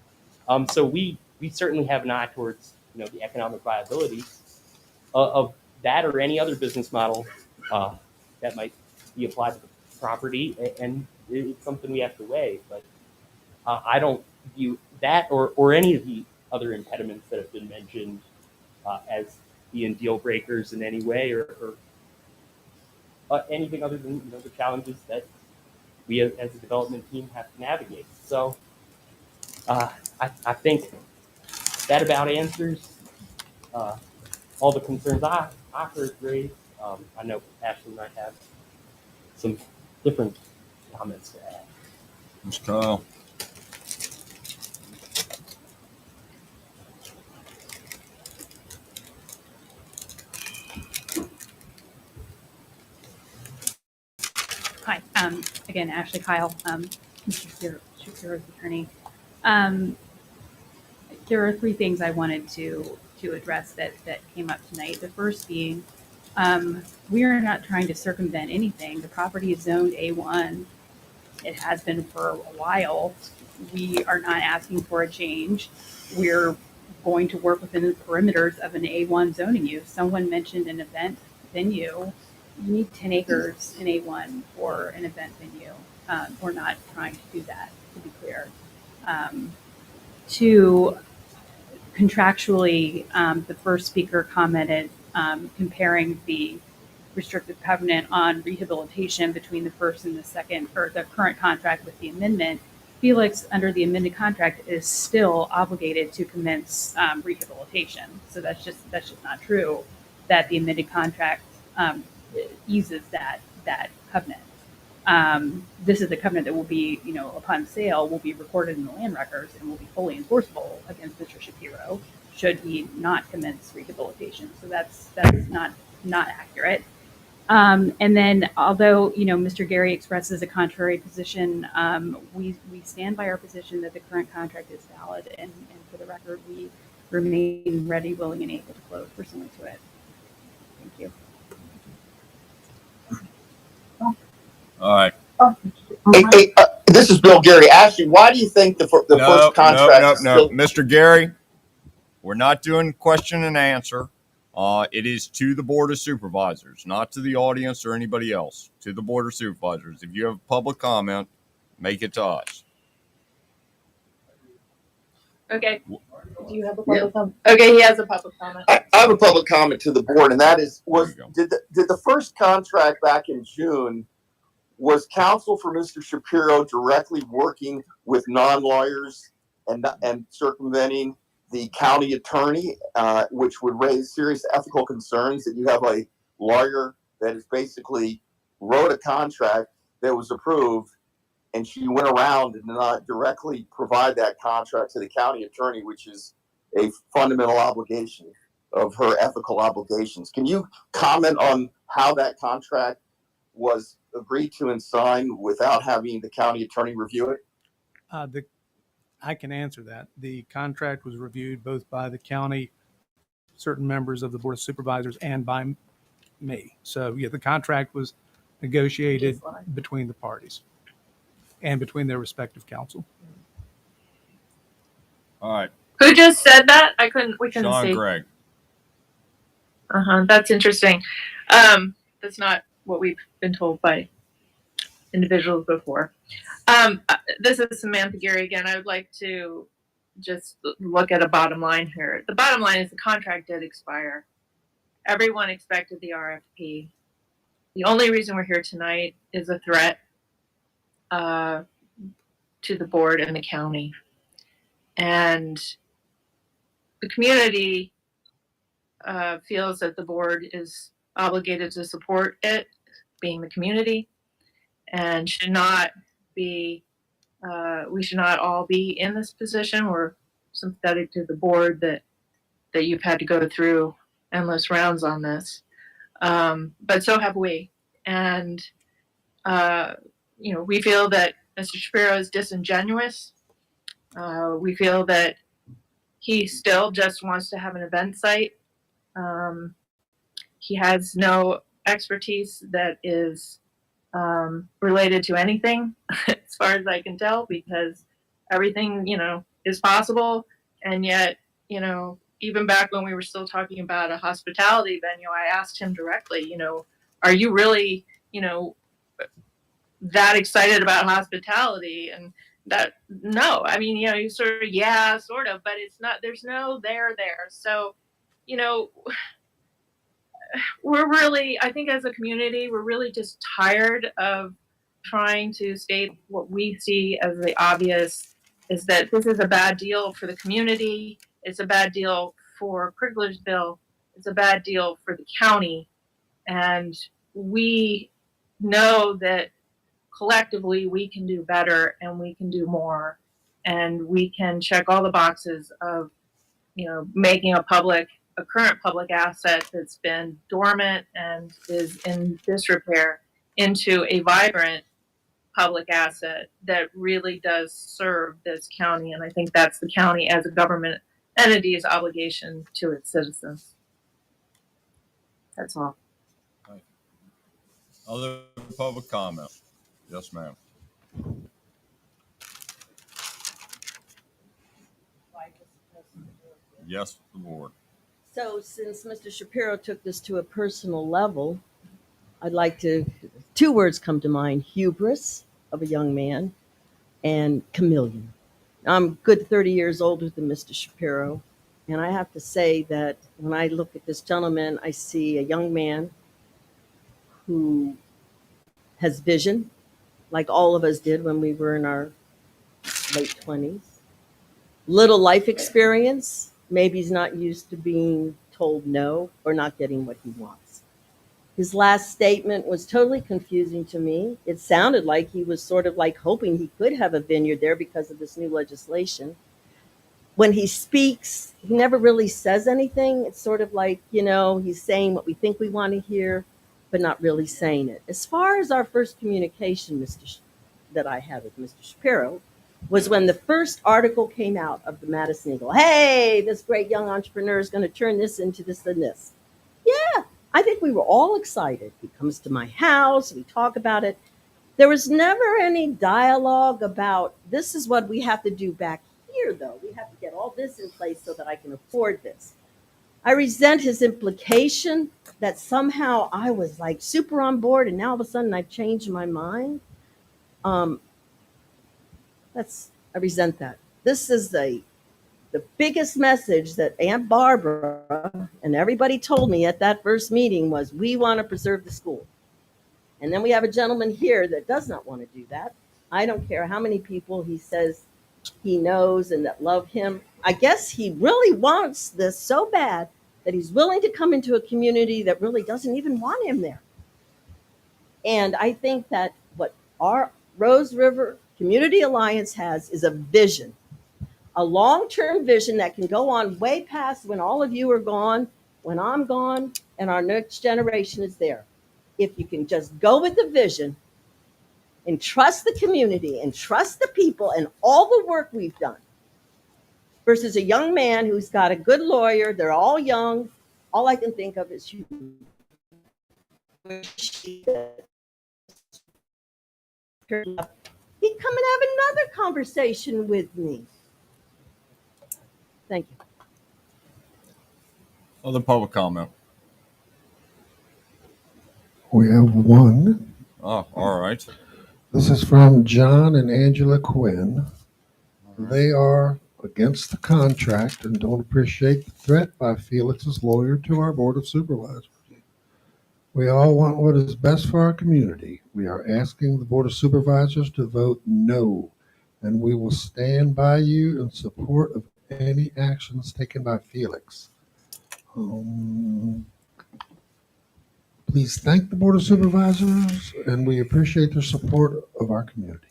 Speaker 8: So we certainly have an eye towards the economic viability of that or any other business model that might be applied to the property, and it's something we have to weigh. But I don't view that or any of the other impediments that have been mentioned as being deal breakers in any way, or anything other than the challenges that we as a development team have to navigate. So I think that about answers all the concerns I heard raised. I know Ashley might have some different comments to add.
Speaker 2: Ms. Kyle.
Speaker 9: Hi, again, Ashley Kyle, Mr. Shapiro's attorney. Um, there are three things I wanted to address that came up tonight. The first being, we are not trying to circumvent anything. The property is zoned A1. It has been for a while. We are not asking for a change. We're going to work within the perimeters of an A1 zoning use. Someone mentioned an event venue. You need 10 acres in A1 for an event venue. We're not trying to do that, to be clear. Two, contractually, the first speaker commented comparing the restrictive covenant on rehabilitation between the first and the second, or the current contract with the amendment. Felix, under the amended contract, is still obligated to commence rehabilitation. So that's just not true. That the amended contract uses that covenant. This is a covenant that will be, upon sale, will be recorded in the land records and will be fully enforceable against Mr. Shapiro should he not commence rehabilitation. So that's not accurate. And then, although Mr. Gary expresses a contrary position, we stand by our position that the current contract is valid, and for the record, we remain ready, willing, and able to close pursuant to it. Thank you.
Speaker 2: All right.
Speaker 5: This is Bill Gary. Ashley, why do you think the first contract
Speaker 2: No. Mr. Gary, we're not doing question and answer. It is to the Board of Supervisors, not to the audience or anybody else. To the Board of Supervisors. If you have public comment, make it to us.
Speaker 22: Okay. Do you have a public comment? Okay, he has a public comment.
Speaker 5: I have a public comment to the board, and that is, did the first contract back in June, was counsel for Mr. Shapiro directly working with non-lawyers and circumventing the county attorney, which would raise serious ethical concerns that you have a lawyer that is basically wrote a contract that was approved, and she went around and did not directly provide that contract to the county attorney, which is a fundamental obligation of her ethical obligations. Can you comment on how that contract was agreed to and signed without having the county attorney review it?
Speaker 7: I can answer that. The contract was reviewed both by the county, certain members of the Board of Supervisors, and by me. So yeah, the contract was negotiated between the parties and between their respective counsel.
Speaker 2: All right.
Speaker 22: Who just said that? We couldn't
Speaker 2: Sean
Speaker 22: see.
Speaker 2: Gregg.
Speaker 22: That's interesting. That's not what we've been told by individuals before. This is Samantha Gary again. I would like to just look at a bottom line here. The bottom line is the contract did expire. Everyone expected the RFP. The only reason we're here tonight is a threat to the board and the county. And the community feels that the board is obligated to support it, being the community, and should not be, we should not all be in this position. We're sympathetic to the board that you've had to go through endless rounds on this. But so have we. And, we feel that Mr. Shapiro is disingenuous. We feel that he still just wants to have an event site. He has no expertise that is related to anything, as far as I can tell, because everything, is possible. And yet, even back when we were still talking about a hospitality venue, I asked him directly, are you really, that excited about hospitality? And that, no, I mean, you sort of, yeah, sort of, but it's not, there's no there. So, we're really, I think as a community, we're really just tired of trying to state what we see as the obvious, is that this is a bad deal for the community. It's a bad deal for Criglersville. It's a bad deal for the county. And we know that collectively we can do better and we can do more. And we can check all the boxes of, making a current public asset that's been dormant and is in disrepair into a vibrant public asset that really does serve this county. And I think that's the county as a government entity's obligation to its citizens. That's all.
Speaker 2: Other public comment? Yes, ma'am. Yes, the board.
Speaker 12: So since Mr. Shapiro took this to a personal level, I'd like to, two words come to mind: hubris of a young man and chameleon. I'm a good 30 years older than Mr. Shapiro, and I have to say that when I look at this gentleman, I see a young man who has vision, like all of us did when we were in our late 20s. Little life experience. Maybe he's not used to being told no or not getting what he wants. His last statement was totally confusing to me. It sounded like he was sort of like hoping he could have a vineyard there because of this new legislation. When he speaks, he never really says anything. It's sort of like, he's saying what we think we want to hear, but not really saying it. As far as our first communication, that I had with Mr. Shapiro, was when the first article came out of the Madison Eagle. Hey, this great young entrepreneur is going to turn this into this and this. Yeah, I think we were all excited. He comes to my house, we talk about it. There was never any dialogue about this is what we have to do back here, though. We have to get all this in place so that I can afford this. I resent his implication that somehow I was like super on board and now all of a sudden I've changed my mind. I resent that. This is the biggest message that Aunt Barbara and everybody told me at that first meeting was, we want to preserve the school. And then we have a gentleman here that does not want to do that. I don't care how many people he says he knows and that love him. I guess he really wants this so bad that he's willing to come into a community that really doesn't even want him there. And I think that what our Rose River Community Alliance has is a vision, a long-term vision that can go on way past when all of you are gone, when I'm gone, and our next generation is there. If you can just go with the vision and trust the community and trust the people and all the work we've done, versus a young man who's got a good lawyer, they're all young, all I can think of is you. He'd come and have another conversation with me. Thank you.
Speaker 2: Other public comment?
Speaker 1: We have one.
Speaker 2: Oh, all right.
Speaker 1: This is from John and Angela Quinn. They are against the contract and don't appreciate the threat by Felix's lawyer to our Board of Supervisors. We all want what is best for our community. We are asking the Board of Supervisors to vote no, and we will stand by you in support of any actions taken by Felix. Please thank the Board of Supervisors, and we appreciate their support of our community.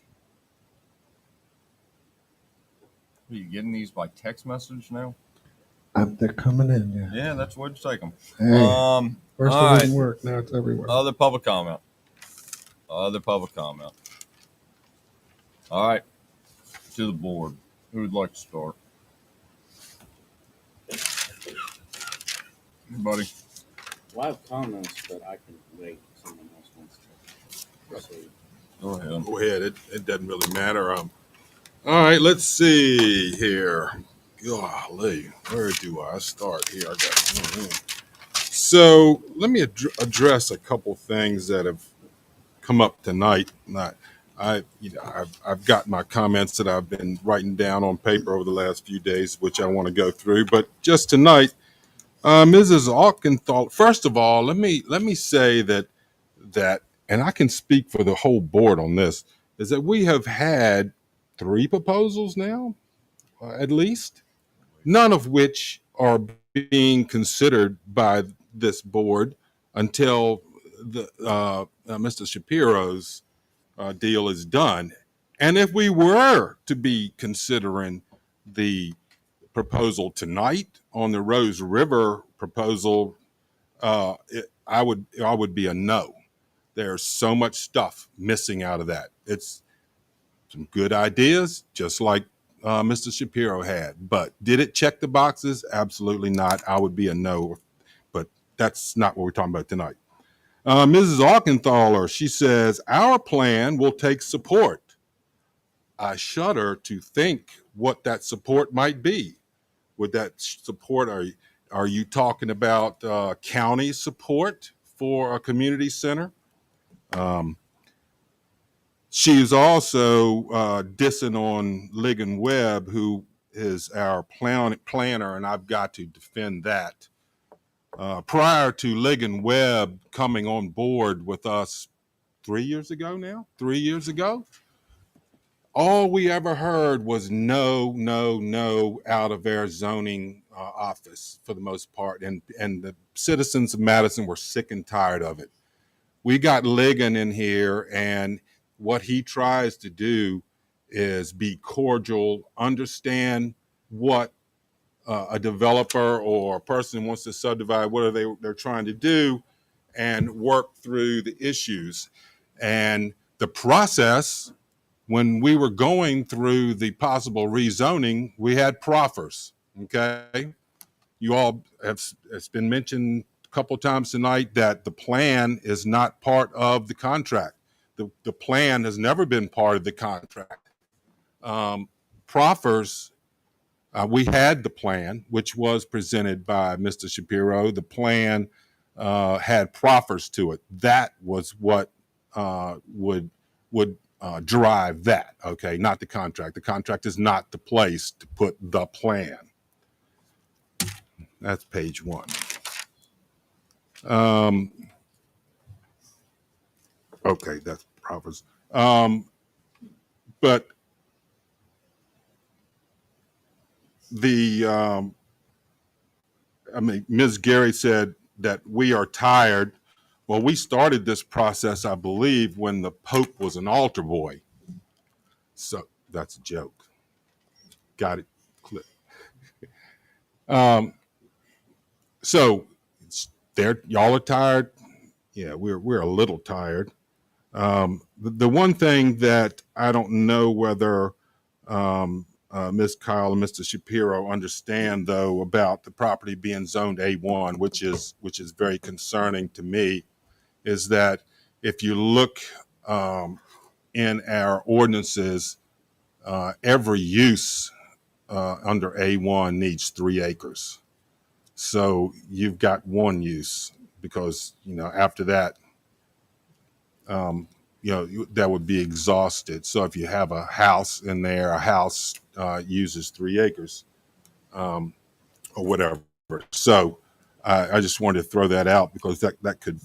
Speaker 2: Are you getting these by text message now?
Speaker 1: They're coming in, yeah.
Speaker 2: Yeah, that's where to take them.
Speaker 1: Hey, first
Speaker 2: all
Speaker 1: it didn't
Speaker 2: right.
Speaker 1: work, now it's everywhere.
Speaker 2: Other public comment. Other public comment. All right, to the board. Who would like to start? Anybody?
Speaker 18: Well, I have comments, but I can wait if someone else wants to proceed.
Speaker 2: Go ahead.
Speaker 6: Go ahead. It doesn't really matter. All right, let's see here. Golly, where do I start here? So let me address a couple things that have come up tonight. I've got my comments that I've been writing down on paper over the last few days, which I want to go through. But just tonight, Mrs. Aukenthal, first of all, let me say that, and I can speak for the whole board on this, is that we have had 3 proposals now, at least, none of which are being considered by this board until the Mr. Shapiro's deal is done. And if we were to be considering the proposal tonight on the Rose River proposal, I would be a no. There's so much stuff missing out of that. It's some good ideas, just like Mr. Shapiro had, but did it check the boxes? Absolutely not. I would be a no, but that's not what we're talking about tonight. Mrs. Auchenthaler, she says, our plan will take support. I shudder to think what that support might be. Would that support, are you talking about county support for a community center? She's also dissing on Ligon Webb, who is our planner, and I've got to defend that. Prior to Ligon Webb coming on board with us 3 years ago now, 3 years ago, all we ever heard was no, no, no out of their zoning office for the most part. And the citizens of Madison were sick and tired of it. We got Ligon in here, and what he tries to do is be cordial, understand what a developer or a person wants to subdivide, what are they're trying to do, and work through the issues. And the process, when we were going through the possible rezoning, we had proffers, okay? You all have, it's been mentioned a couple times tonight that the plan is not part of the contract. The plan has never been part of the contract. Proffers, we had the plan, which was presented by Mr. Shapiro. The plan had proffers to it. That was what would drive that, okay, not the contract. The contract is not the place to put the plan. That's page 1. Okay, that's proffers. But the, Ms. Gary said that we are tired. Well, we started this process, I believe, when the Pope was an altar boy. So that's a joke. Got it. Clip. So there, y'all are tired. Yeah, we're a little tired. The one thing that I don't know whether Ms. Kyle and Mr. Shapiro understand, though, about the property being zoned A1, which is very concerning to me, is that if you look in our ordinances, every use under A1 needs 3 acres. So you've got one use, because after that, that would be exhausted. So if you have a house in there, a house uses 3 acres or whatever. So I just wanted to throw that out, because that could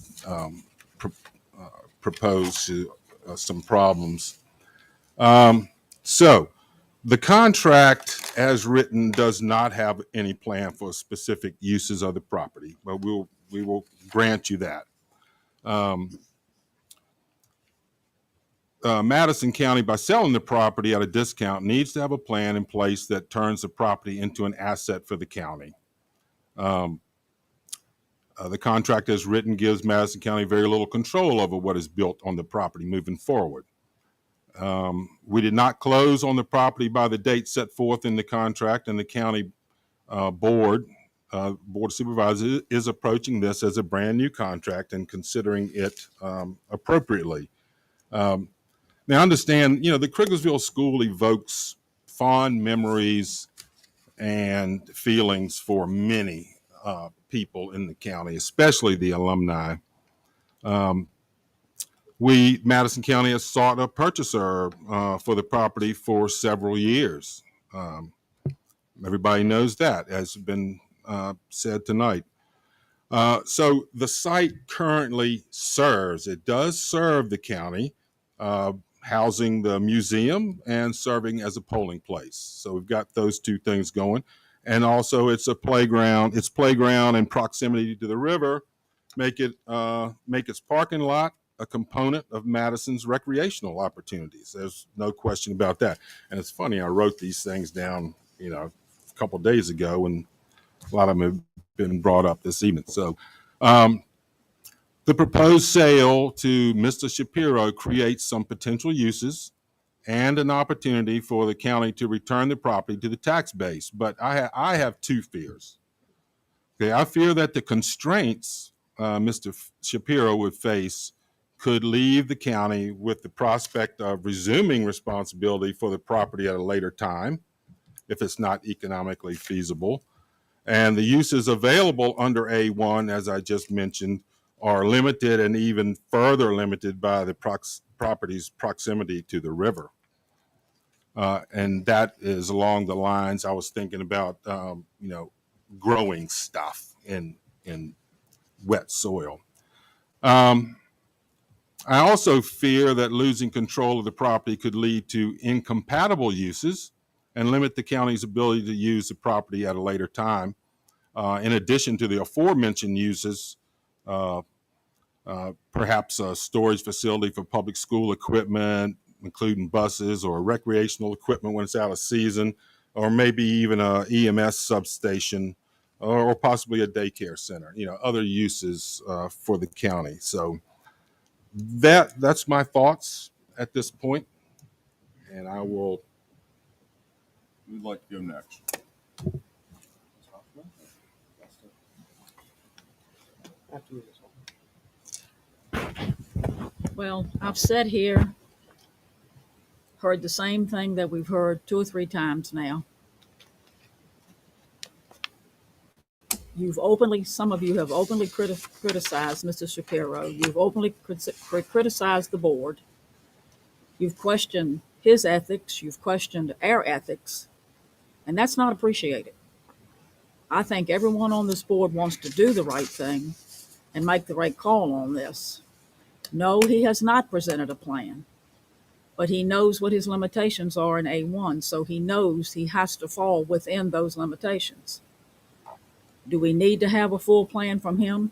Speaker 6: propose to some problems. So the contract as written does not have any plan for specific uses of the property, but we will grant you that. Madison County, by selling the property at a discount, needs to have a plan in place that turns the property into an asset for the county. The contract as written gives Madison County very little control over what is built on the property moving forward. We did not close on the property by the date set forth in the contract, and the county board of Supervisors is approaching this as a brand new contract and considering it appropriately. Now, understand, the Crigglesville School evokes fond memories and feelings for many people in the county, especially the alumni. Madison County has sought a purchaser for the property for several years. Everybody knows that, as has been said tonight. So the site currently does serve the county, housing the museum and serving as a polling place. So we've got those two things going. And also it's a playground. Its playground and proximity to the river make its parking lot a component of Madison's recreational opportunities. There's no question about that. And it's funny, I wrote these things down, a couple of days ago, and a lot of them have been brought up this evening. So the The proposed sale to Mr. Shapiro creates some potential uses and an opportunity for the county to return the property to the tax base. But I have two fears. Okay, I fear that the constraints Mr. Shapiro would face could leave the county with the prospect of resuming responsibility for the property at a later time, if it's not economically feasible. And the uses available under A1, as I just mentioned, are limited and even further limited by the property's proximity to the river. And that is along the lines I was thinking about, growing stuff in wet soil. I also fear that losing control of the property could lead to incompatible uses and limit the county's ability to use the property at a later time. In addition to the aforementioned uses, perhaps a storage facility for public school equipment, including buses or recreational equipment when it's out of season, or maybe even a EMS substation, or possibly a daycare center, other uses for the county. So that's my thoughts at this point, and I will.
Speaker 2: Who'd like to go next?
Speaker 3: Well, I've sat here, heard the same thing that we've heard 2 or 3 times now. Some of you have openly criticized Mr. Shapiro. You've openly criticized the board. You've questioned his ethics. You've questioned our ethics. And that's not appreciated. I think everyone on this board wants to do the right thing and make the right call on this. No, he has not presented a plan, but he knows what his limitations are in A1, so he knows he has to fall within those limitations. Do we need to have a full plan from him?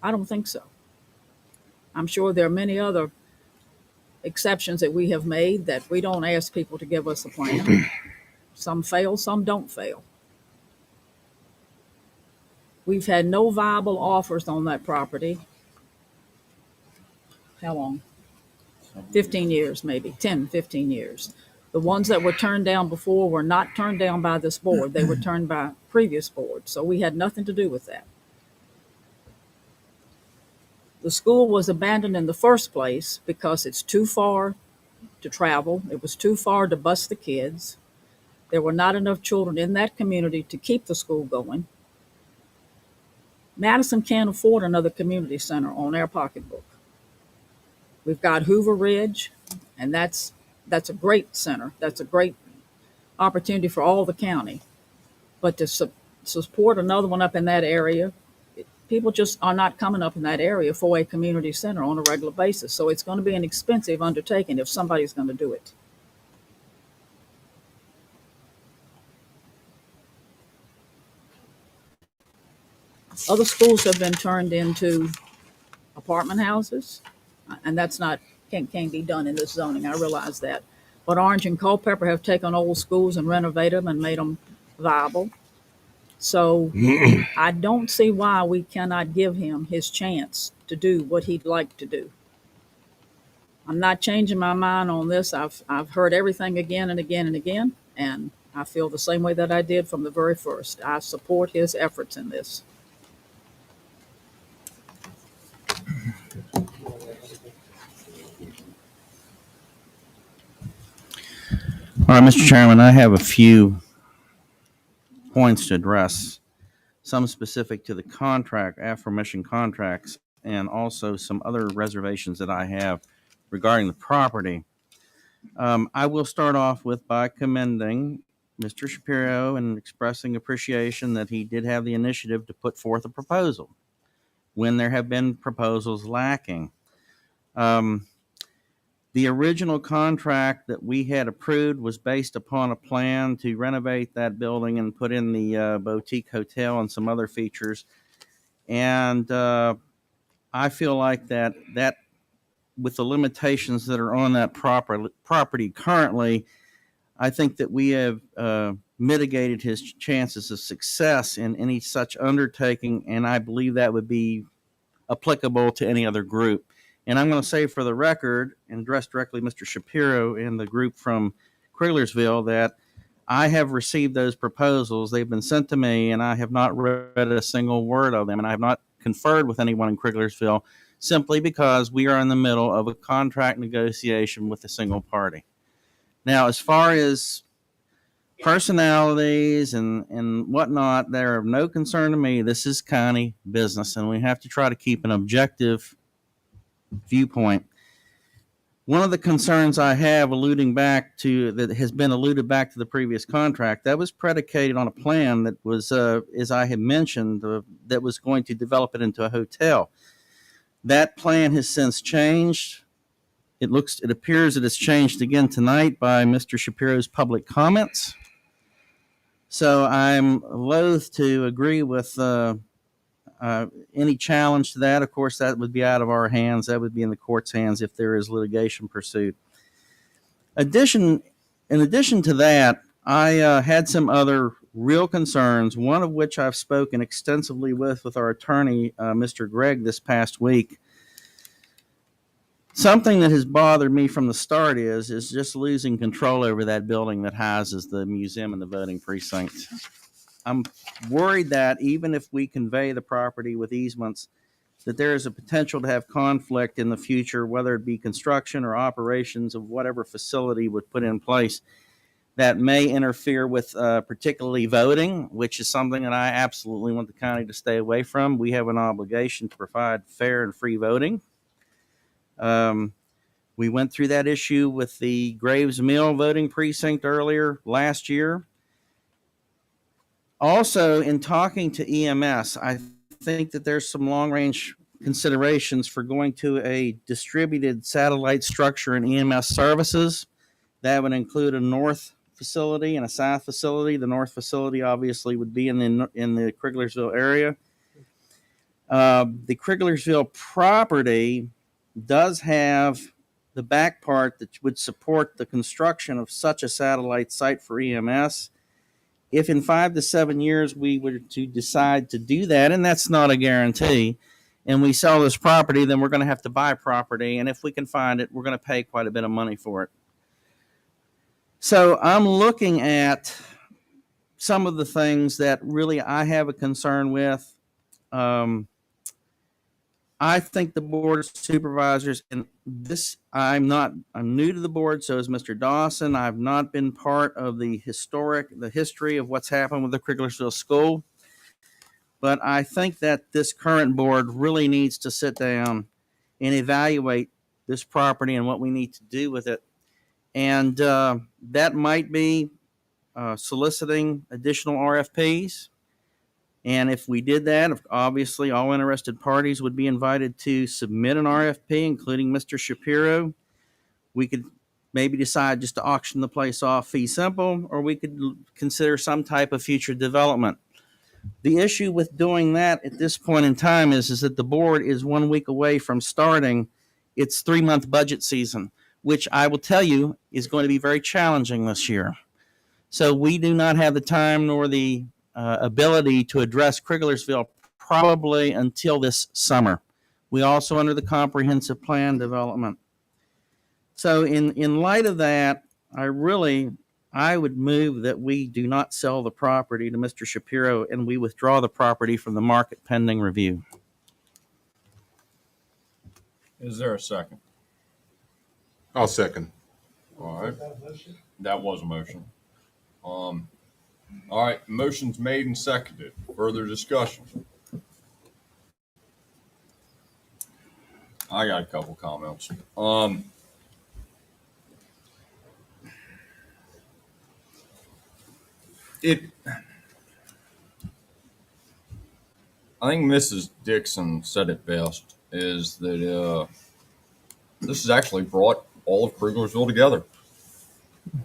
Speaker 3: I don't think so. I'm sure there are many other exceptions that we have made that we don't ask people to give us a plan. Some fail, some don't fail. We've had no viable offers on that property. How long? 15 years, maybe 10, 15 years. The ones that were turned down before were not turned down by this board. They were turned by previous boards. So we had nothing to do with that. The school was abandoned in the first place because it's too far to travel. It was too far to bus the kids. There were not enough children in that community to keep the school going. Madison can't afford another community center on our pocketbook. We've got Hoover Ridge, and that's a great center. That's a great opportunity for all the county. But to support another one up in that area, people just are not coming up in that area for a community center on a regular basis. So it's going to be an expensive undertaking if somebody's going to do it. Other schools have been turned into apartment houses, and that's not can't be done in this zoning. I realize that. But Orange and Culpeper have taken old schools and renovated them and made them viable. So I don't see why we cannot give him his chance to do what he'd like to do. I'm not changing my mind on this. I've heard everything again and again and again, and I feel the same way that I did from the very first. I support his efforts in this.
Speaker 13: All right, Mr. Chairman, I have a few points to address, some specific to the contract, aforementioned contracts, and also some other reservations that I have regarding the property. I will start off by commending Mr. Shapiro and expressing appreciation that he did have the initiative to put forth a proposal when there have been proposals lacking. The original contract that we had approved was based upon a plan to renovate that building and put in the boutique hotel and some other features. And I feel like that with the limitations that are on that property currently, I think that we have mitigated his chances of success in any such undertaking, and I believe that would be applicable to any other group. And I'm going to say for the record and address directly Mr. Shapiro and the group from Criglersville that I have received those proposals. They've been sent to me, and I have not read a single word of them, and I have not conferred with anyone in Criglersville simply because we are in the middle of a contract negotiation with a single party. Now, as far as personalities and whatnot, they're of no concern to me. This is county business, and we have to try to keep an objective viewpoint. One of the concerns I have that has been alluded back to the previous contract, that was predicated on a plan that was, as I had mentioned, that was going to develop it into a hotel. That plan has since changed. It appears that it's changed again tonight by Mr. Shapiro's public comments. So I'm loath to agree with any challenge to that. Of course, that would be out of our hands. That would be in the court's hands if there is litigation pursued. In addition to that, I had some other real concerns, one of which I've spoken extensively with our attorney, Mr. Gregg, this past week. Something that has bothered me from the start is just losing control over that building that houses the museum and the voting precinct. I'm worried that even if we convey the property with easements, that there is a potential to have conflict in the future, whether it be construction or operations of whatever facility would put in place that may interfere with particularly voting, which is something that I absolutely want the county to stay away from. We have an obligation to provide fair and free voting. We went through that issue with the Graves Mill voting precinct earlier last year. Also, in talking to EMS, I think that there's some long-range considerations for going to a distributed satellite structure in EMS services. That would include a north facility and a south facility. The north facility obviously would be in the Criglersville area. The Criglersville property does have the back part that would support the construction of such a satellite site for EMS. If in 5 to 7 years we were to decide to do that, and that's not a guarantee, and we sell this property, then we're going to have to buy property. And if we can find it, we're going to pay quite a bit of money for it. So I'm looking at some of the things that really I have a concern with. I think the Board of Supervisors, and this, I'm new to the board, so is Mr. Dawson. I've not been part of the history of what's happened with the Criglersville School. But I think that this current board really needs to sit down and evaluate this property and what we need to do with it. And that might be soliciting additional RFPs. And if we did that, obviously all interested parties would be invited to submit an RFP, including Mr. Shapiro. We could maybe decide just to auction the place off fee simple, or we could consider some type of future development. The issue with doing that at this point in time is that the board is 1 week away from starting its 3-month budget season, which I will tell you is going to be very challenging this year. So we do not have the time nor the ability to address Criglersville probably until this summer. We also under the comprehensive plan development. So in light of that, I would move that we do not sell the property to Mr. Shapiro and we withdraw the property from the market pending review.
Speaker 2: Is there a second?
Speaker 6: I'll second.
Speaker 2: All right. That was a motion. All right, motion's made and seconded. Further discussion? I got a couple comments. I think Mrs. Dixon said it best, is that this has actually brought all of Criglersville together.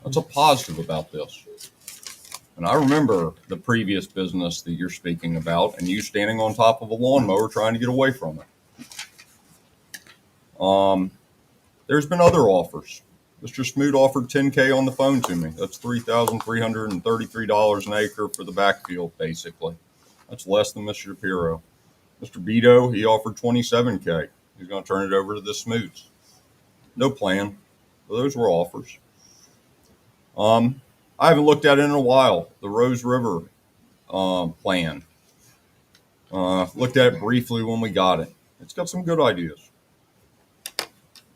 Speaker 2: That's a positive about this. And I remember the previous business that you're speaking about and you standing on top of a lawnmower trying to get away from it. There's been other offers. Mr. Smoot offered $10K on the phone to me. That's $3,333 an acre for the backfield, basically. That's less than Mr. Shapiro. Mr. Beto, he offered $27K. He's going to turn it over to the Smoots. No plan. But those were offers. I haven't looked at it in a while. The Rose River plan. Looked at it briefly when we got it. It's got some good ideas.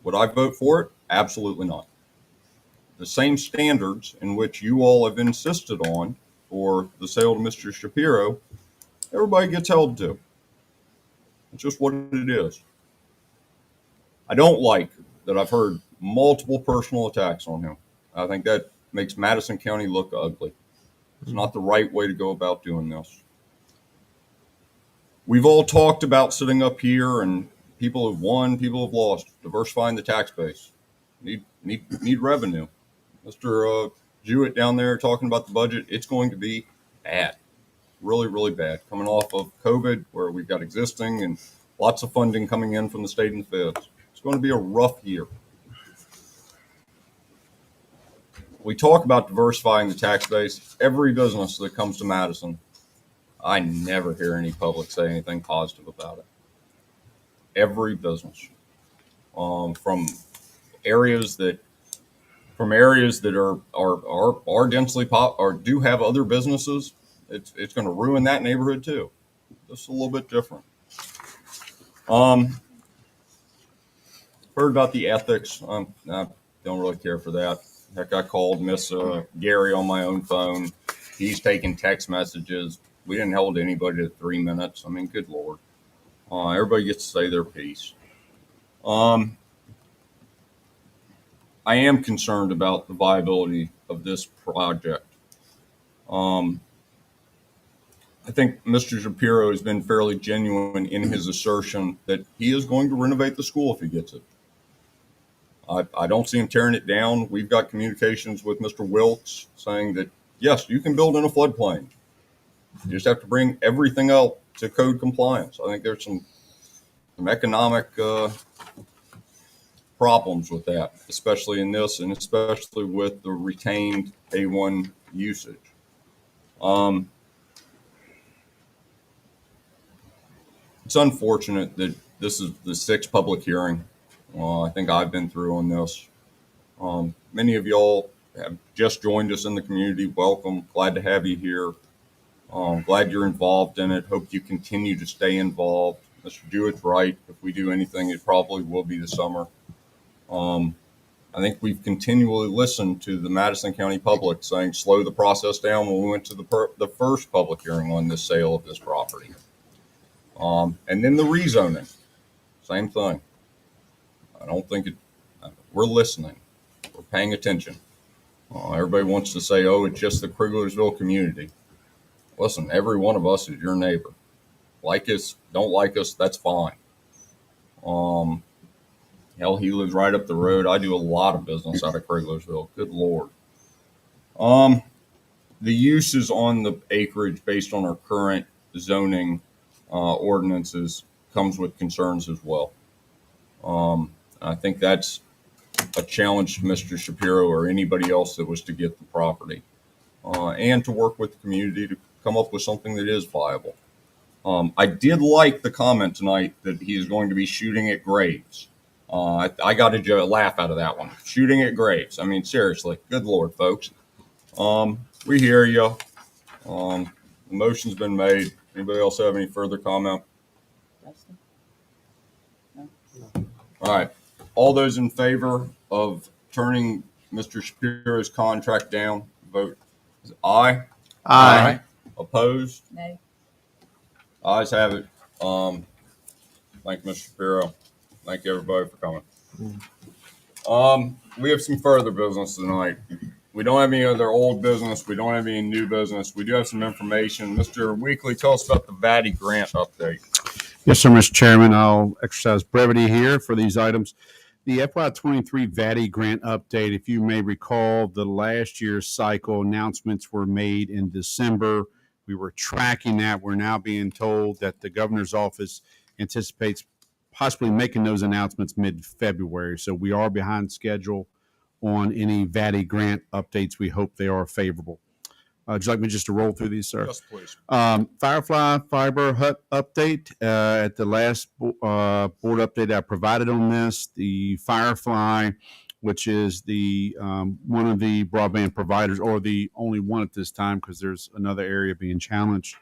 Speaker 2: Would I vote for it? Absolutely not. The same standards in which you all have insisted on for the sale to Mr. Shapiro, everybody gets held to. It's just what it is. I don't like that I've heard multiple personal attacks on him. I think that makes Madison County look ugly. It's not the right way to go about doing this. We've all talked about sitting up here, and people have won, people have lost, diversifying the tax base. Need revenue. Mr. Jewett down there talking about the budget. It's going to be bad. Really, really bad. Coming off of COVID, where we've got existing and lots of funding coming in from the state and the feds. It's going to be a rough year. We talk about diversifying the tax base. Every business that comes to Madison, I never hear any public say anything positive about it. Every business, from areas that are densely or do have other businesses, it's going to ruin that neighborhood too. Just a little bit different. Heard about the ethics. I don't really care for that. Heck, I called Miss Gary on my own phone. He's taking text messages. We didn't hold anybody to 3 minutes. I mean, good Lord. Everybody gets to say their piece. I am concerned about the viability of this project. I think Mr. Shapiro has been fairly genuine in his assertion that he is going to renovate the school if he gets it. I don't see him tearing it down. We've got communications with Mr. Wilkes saying that, yes, you can build in a floodplain. You just have to bring everything up to code compliance. I think there's some economic problems with that, especially in this, and especially with the retained A1 usage. It's unfortunate that this is the 6th public hearing I think I've been through on this. Many of y'all have just joined us in the community. Welcome. Glad to have you here. Glad you're involved in it. Hope you continue to stay involved. Mr. Jewett's right. If we do anything, it probably will be the summer. I think we've continually listened to the Madison County public saying slow the process down when we went to the first public hearing on the sale of this property. And then the rezoning, same thing. I don't think we're listening. We're paying attention. Everybody wants to say, oh, it's just the Kriglersville community. Listen, every one of us is your neighbor. Like us, don't like us, that's fine. Hell, he lives right up the road. I do a lot of business out of Kriglersville. Good Lord. The uses on the acreage based on our current zoning ordinances comes with concerns as well. I think that's a challenge to Mr. Shapiro or anybody else that was to get the property, and to work with the community to come up with something that is viable. I did like the comment tonight that he is going to be shooting at graves. I got a laugh out of that one. Shooting at graves. I mean, seriously, good Lord, folks. We hear you. The motion's been made. Anybody else have any further comment? All right. All those in favor of turning Mr. Shapiro's contract down, vote aye.
Speaker 13: Aye.
Speaker 2: Opposed?
Speaker 3: Nay.
Speaker 2: Ayes have it. Thank you, Mr. Shapiro. Thank you, everybody, for coming. We have some further business tonight. We don't have any other old business. We don't have any new business. We do have some information. Mr. Weekly, tell us about the VATI grant update.
Speaker 4: Yes, sir, Mr. Chairman. I'll exercise brevity here for these items. The FY23 VATI grant update, if you may recall, the last year's cycle announcements were made in December. We were tracking that. We're now being told that the governor's office anticipates possibly making those announcements mid-February. So we are behind schedule on any VATI grant updates. We hope they are favorable. Would you like me just to roll through these, sir?
Speaker 2: Yes, please.
Speaker 4: Firefly fiber hut update. At the last board update I provided on this, the Firefly, which is the one of the broadband providers, or the only one at this time because there's another area being challenged,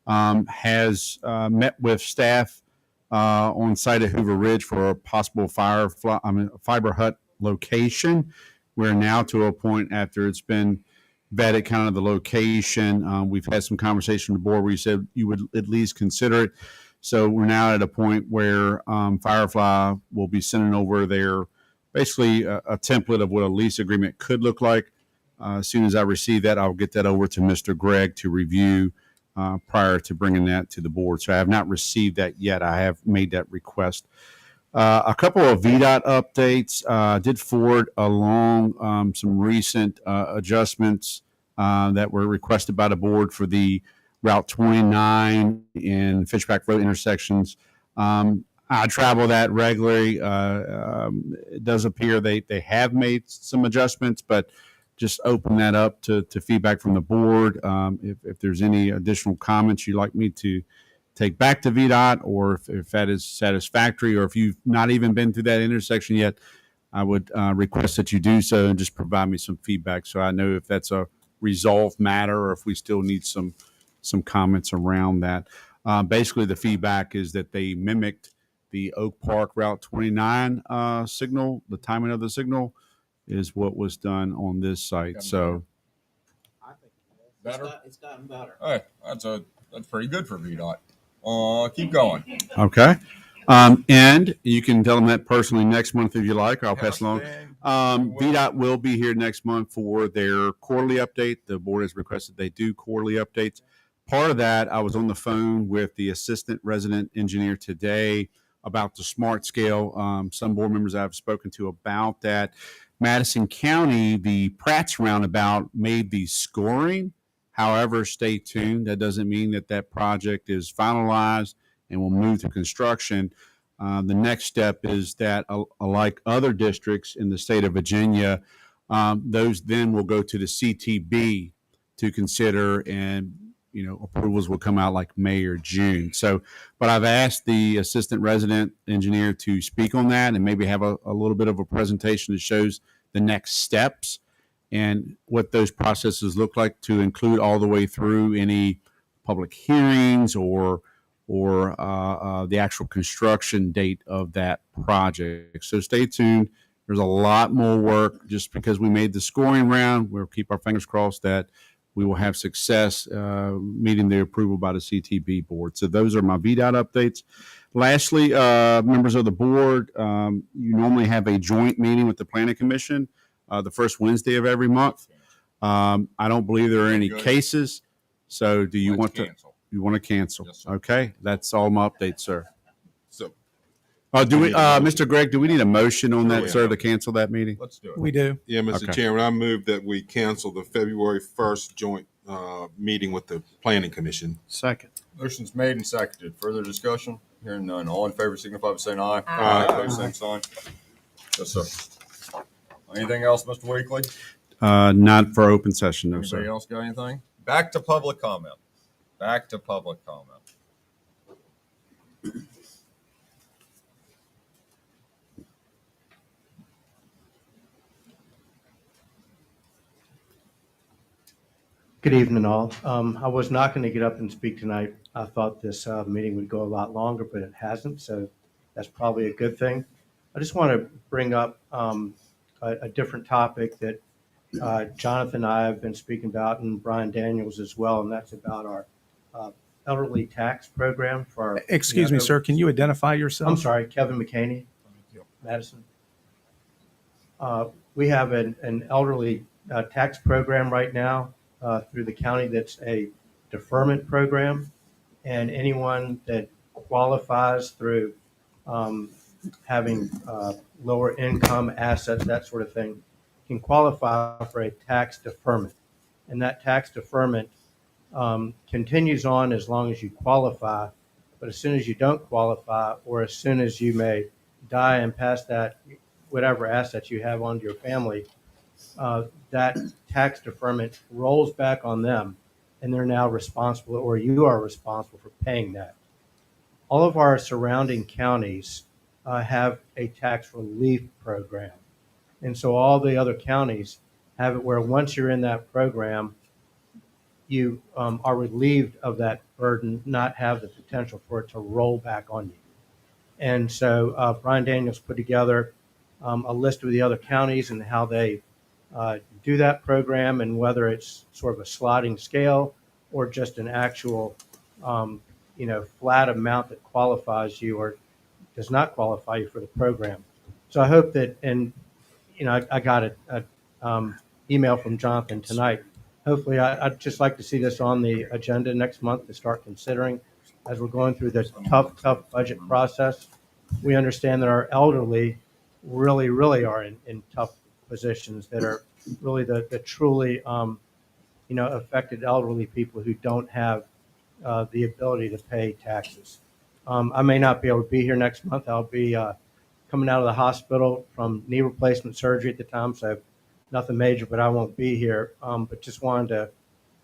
Speaker 4: has met with staff on site at Hoover Ridge for a possible fiber hut location. We're now to a point after it's been vetted kind of the location. We've had some conversation with the board where you said you would at least consider it. So we're now at a point where Firefly will be sending over their basically a template of what a lease agreement could look like. As soon as I receive that, I'll get that over to Mr. Gregg to review prior to bringing that to the board. So I have not received that yet. I have made that request. A couple of VDOT updates. Did forward along some recent adjustments that were requested by the board for the Route 29 and Fishback Road intersections. I travel that regularly. It does appear they have made some adjustments, but just open that up to feedback from the board. If there's any additional comments you'd like me to take back to VDOT, or if that is satisfactory, or if you've not even been through that intersection yet, I would request that you do so and just provide me some feedback so I know if that's a resolved matter or if we still need some comments around that. Basically, the feedback is that they mimicked the Oak Park Route 29 signal. The timing of the signal is what was done on this site. So
Speaker 2: Better?
Speaker 14: It's gotten better.
Speaker 2: Hey, that's pretty good for VDOT. Keep going.
Speaker 4: okay. And you can tell them that personally next month if you like, or I'll pass along. VDOT will be here next month for their quarterly update. The board has requested they do quarterly updates. Part of that, I was on the phone with the assistant resident engineer today about the smart scale. Some board members I've spoken to about that. Madison County, the Pratt's roundabout made the scoring. However, stay tuned. That doesn't mean that project is finalized and will move to construction. The next step is that, like other districts in the state of Virginia, those then will go to the CTB to consider, and approvals will come out like May or June. So, but I've asked the assistant resident engineer to speak on that and maybe have a little bit of a presentation that shows the next steps and what those processes look like, to include all the way through any public hearings or the actual construction date of that project. So stay tuned. There's a lot more work. Just because we made the scoring round, we'll keep our fingers crossed that we will have success meeting the approval by the CTB board. So those are my VDOT updates. Lastly, members of the board, you normally have a joint meeting with the Planning Commission the first Wednesday of every month. I don't believe there are any cases. So do you want to cancel? You want to cancel? Yes, okay, that's all my updates, sir.
Speaker 6: So,
Speaker 4: do we, Mr. Gregg, do we need a motion on that, sir, to cancel that meeting?
Speaker 2: Let's do it.
Speaker 7: We do.
Speaker 6: Yeah, Mr.
Speaker 4: Okay.
Speaker 6: Chairman, I move that we cancel the February 1st joint meeting with the Planning Commission.
Speaker 7: Second.
Speaker 2: Motion's made and seconded. Further discussion? Hearing none. All in favor signify by saying aye.
Speaker 6: Aye.
Speaker 2: Opposed, same sign. Yes, sir. Anything else, Mr. Weekly?
Speaker 4: Not for open session, no,
Speaker 2: Anybody
Speaker 4: sir.
Speaker 2: else got anything? Back to public comment. Back to public comment.
Speaker 15: Good evening, all. I was not going to get up and speak tonight. I thought this meeting would go a lot longer, but it hasn't, so that's probably a good thing. I just want to bring up a different topic that Jonathan and I have been speaking about, and Brian Daniels as well, and that's about our elderly tax program for our.
Speaker 7: Excuse me, sir. Can you identify yourself?
Speaker 15: I'm sorry, Kevin McCaney, Madison. We have an elderly tax program right now through the county that's a deferment program, and anyone that qualifies through having lower income assets, that sort of thing, can qualify for a tax deferment. And that tax deferment continues on as long as you qualify, but as soon as you don't qualify, or as soon as you may die and pass that, whatever assets you have onto your family, that tax deferment rolls back on them, and they're now responsible, or you are responsible for paying that. All of our surrounding counties have a tax relief program. And so all the other counties have it where once you're in that program, you are relieved of that burden, not have the potential for it to roll back on you. And so Brian Daniels put together a list of the other counties and how they do that program, and whether it's sort of a sliding scale or just an actual, flat amount that qualifies you or does not qualify you for the program. So I hope that, and I got a email from Jonathan tonight. Hopefully, I'd just like to see this on the agenda next month to start considering as we're going through this tough budget process. We understand that our elderly really are in tough positions, that are really the truly, affected elderly people who don't have the ability to pay taxes. I may not be able to be here next month. I'll be coming out of the hospital from knee replacement surgery at the time, so nothing major, but I won't be here. But just wanted to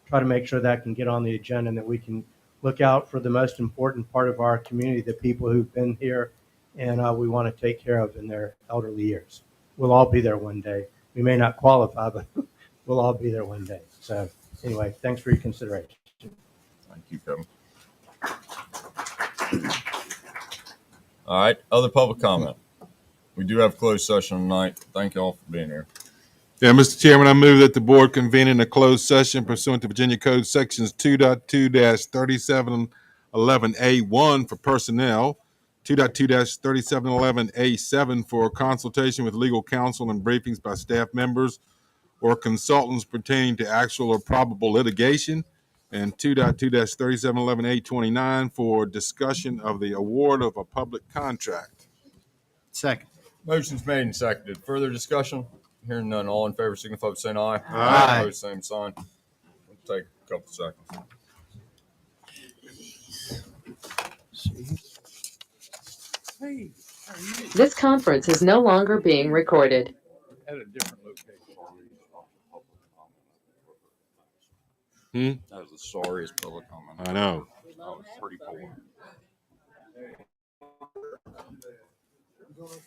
Speaker 15: try to make sure that can get on the agenda and that we can look out for the most important part of our community, the people who've been here and we want to take care of in their elderly years. We'll all be there one day. We may not qualify, but we'll all be there one day. So anyway, thanks for your consideration.
Speaker 2: Thank you, Kevin. All right, other public comment. We do have closed session tonight. Thank you all for being here.
Speaker 6: Yeah, Mr. Chairman, I move that the board convene in a closed session pursuant to Virginia Code Sections 2.2-3711A1 for personnel, 2.2-3711A7 for consultation with legal counsel and briefings by staff members or consultants pertaining to actual or probable litigation, and 2.2-3711A29 for discussion of the award of a public contract.
Speaker 13: Second.
Speaker 2: Motion's made and seconded. Further discussion? Hearing none. All in favor signify by saying aye.
Speaker 6: Aye.
Speaker 2: Opposed, same sign. We'll take a couple seconds.
Speaker 14: This conference is no longer being recorded.
Speaker 2: At a different location. That was the sorriest public comment.
Speaker 6: I know.
Speaker 2: I was pretty poor.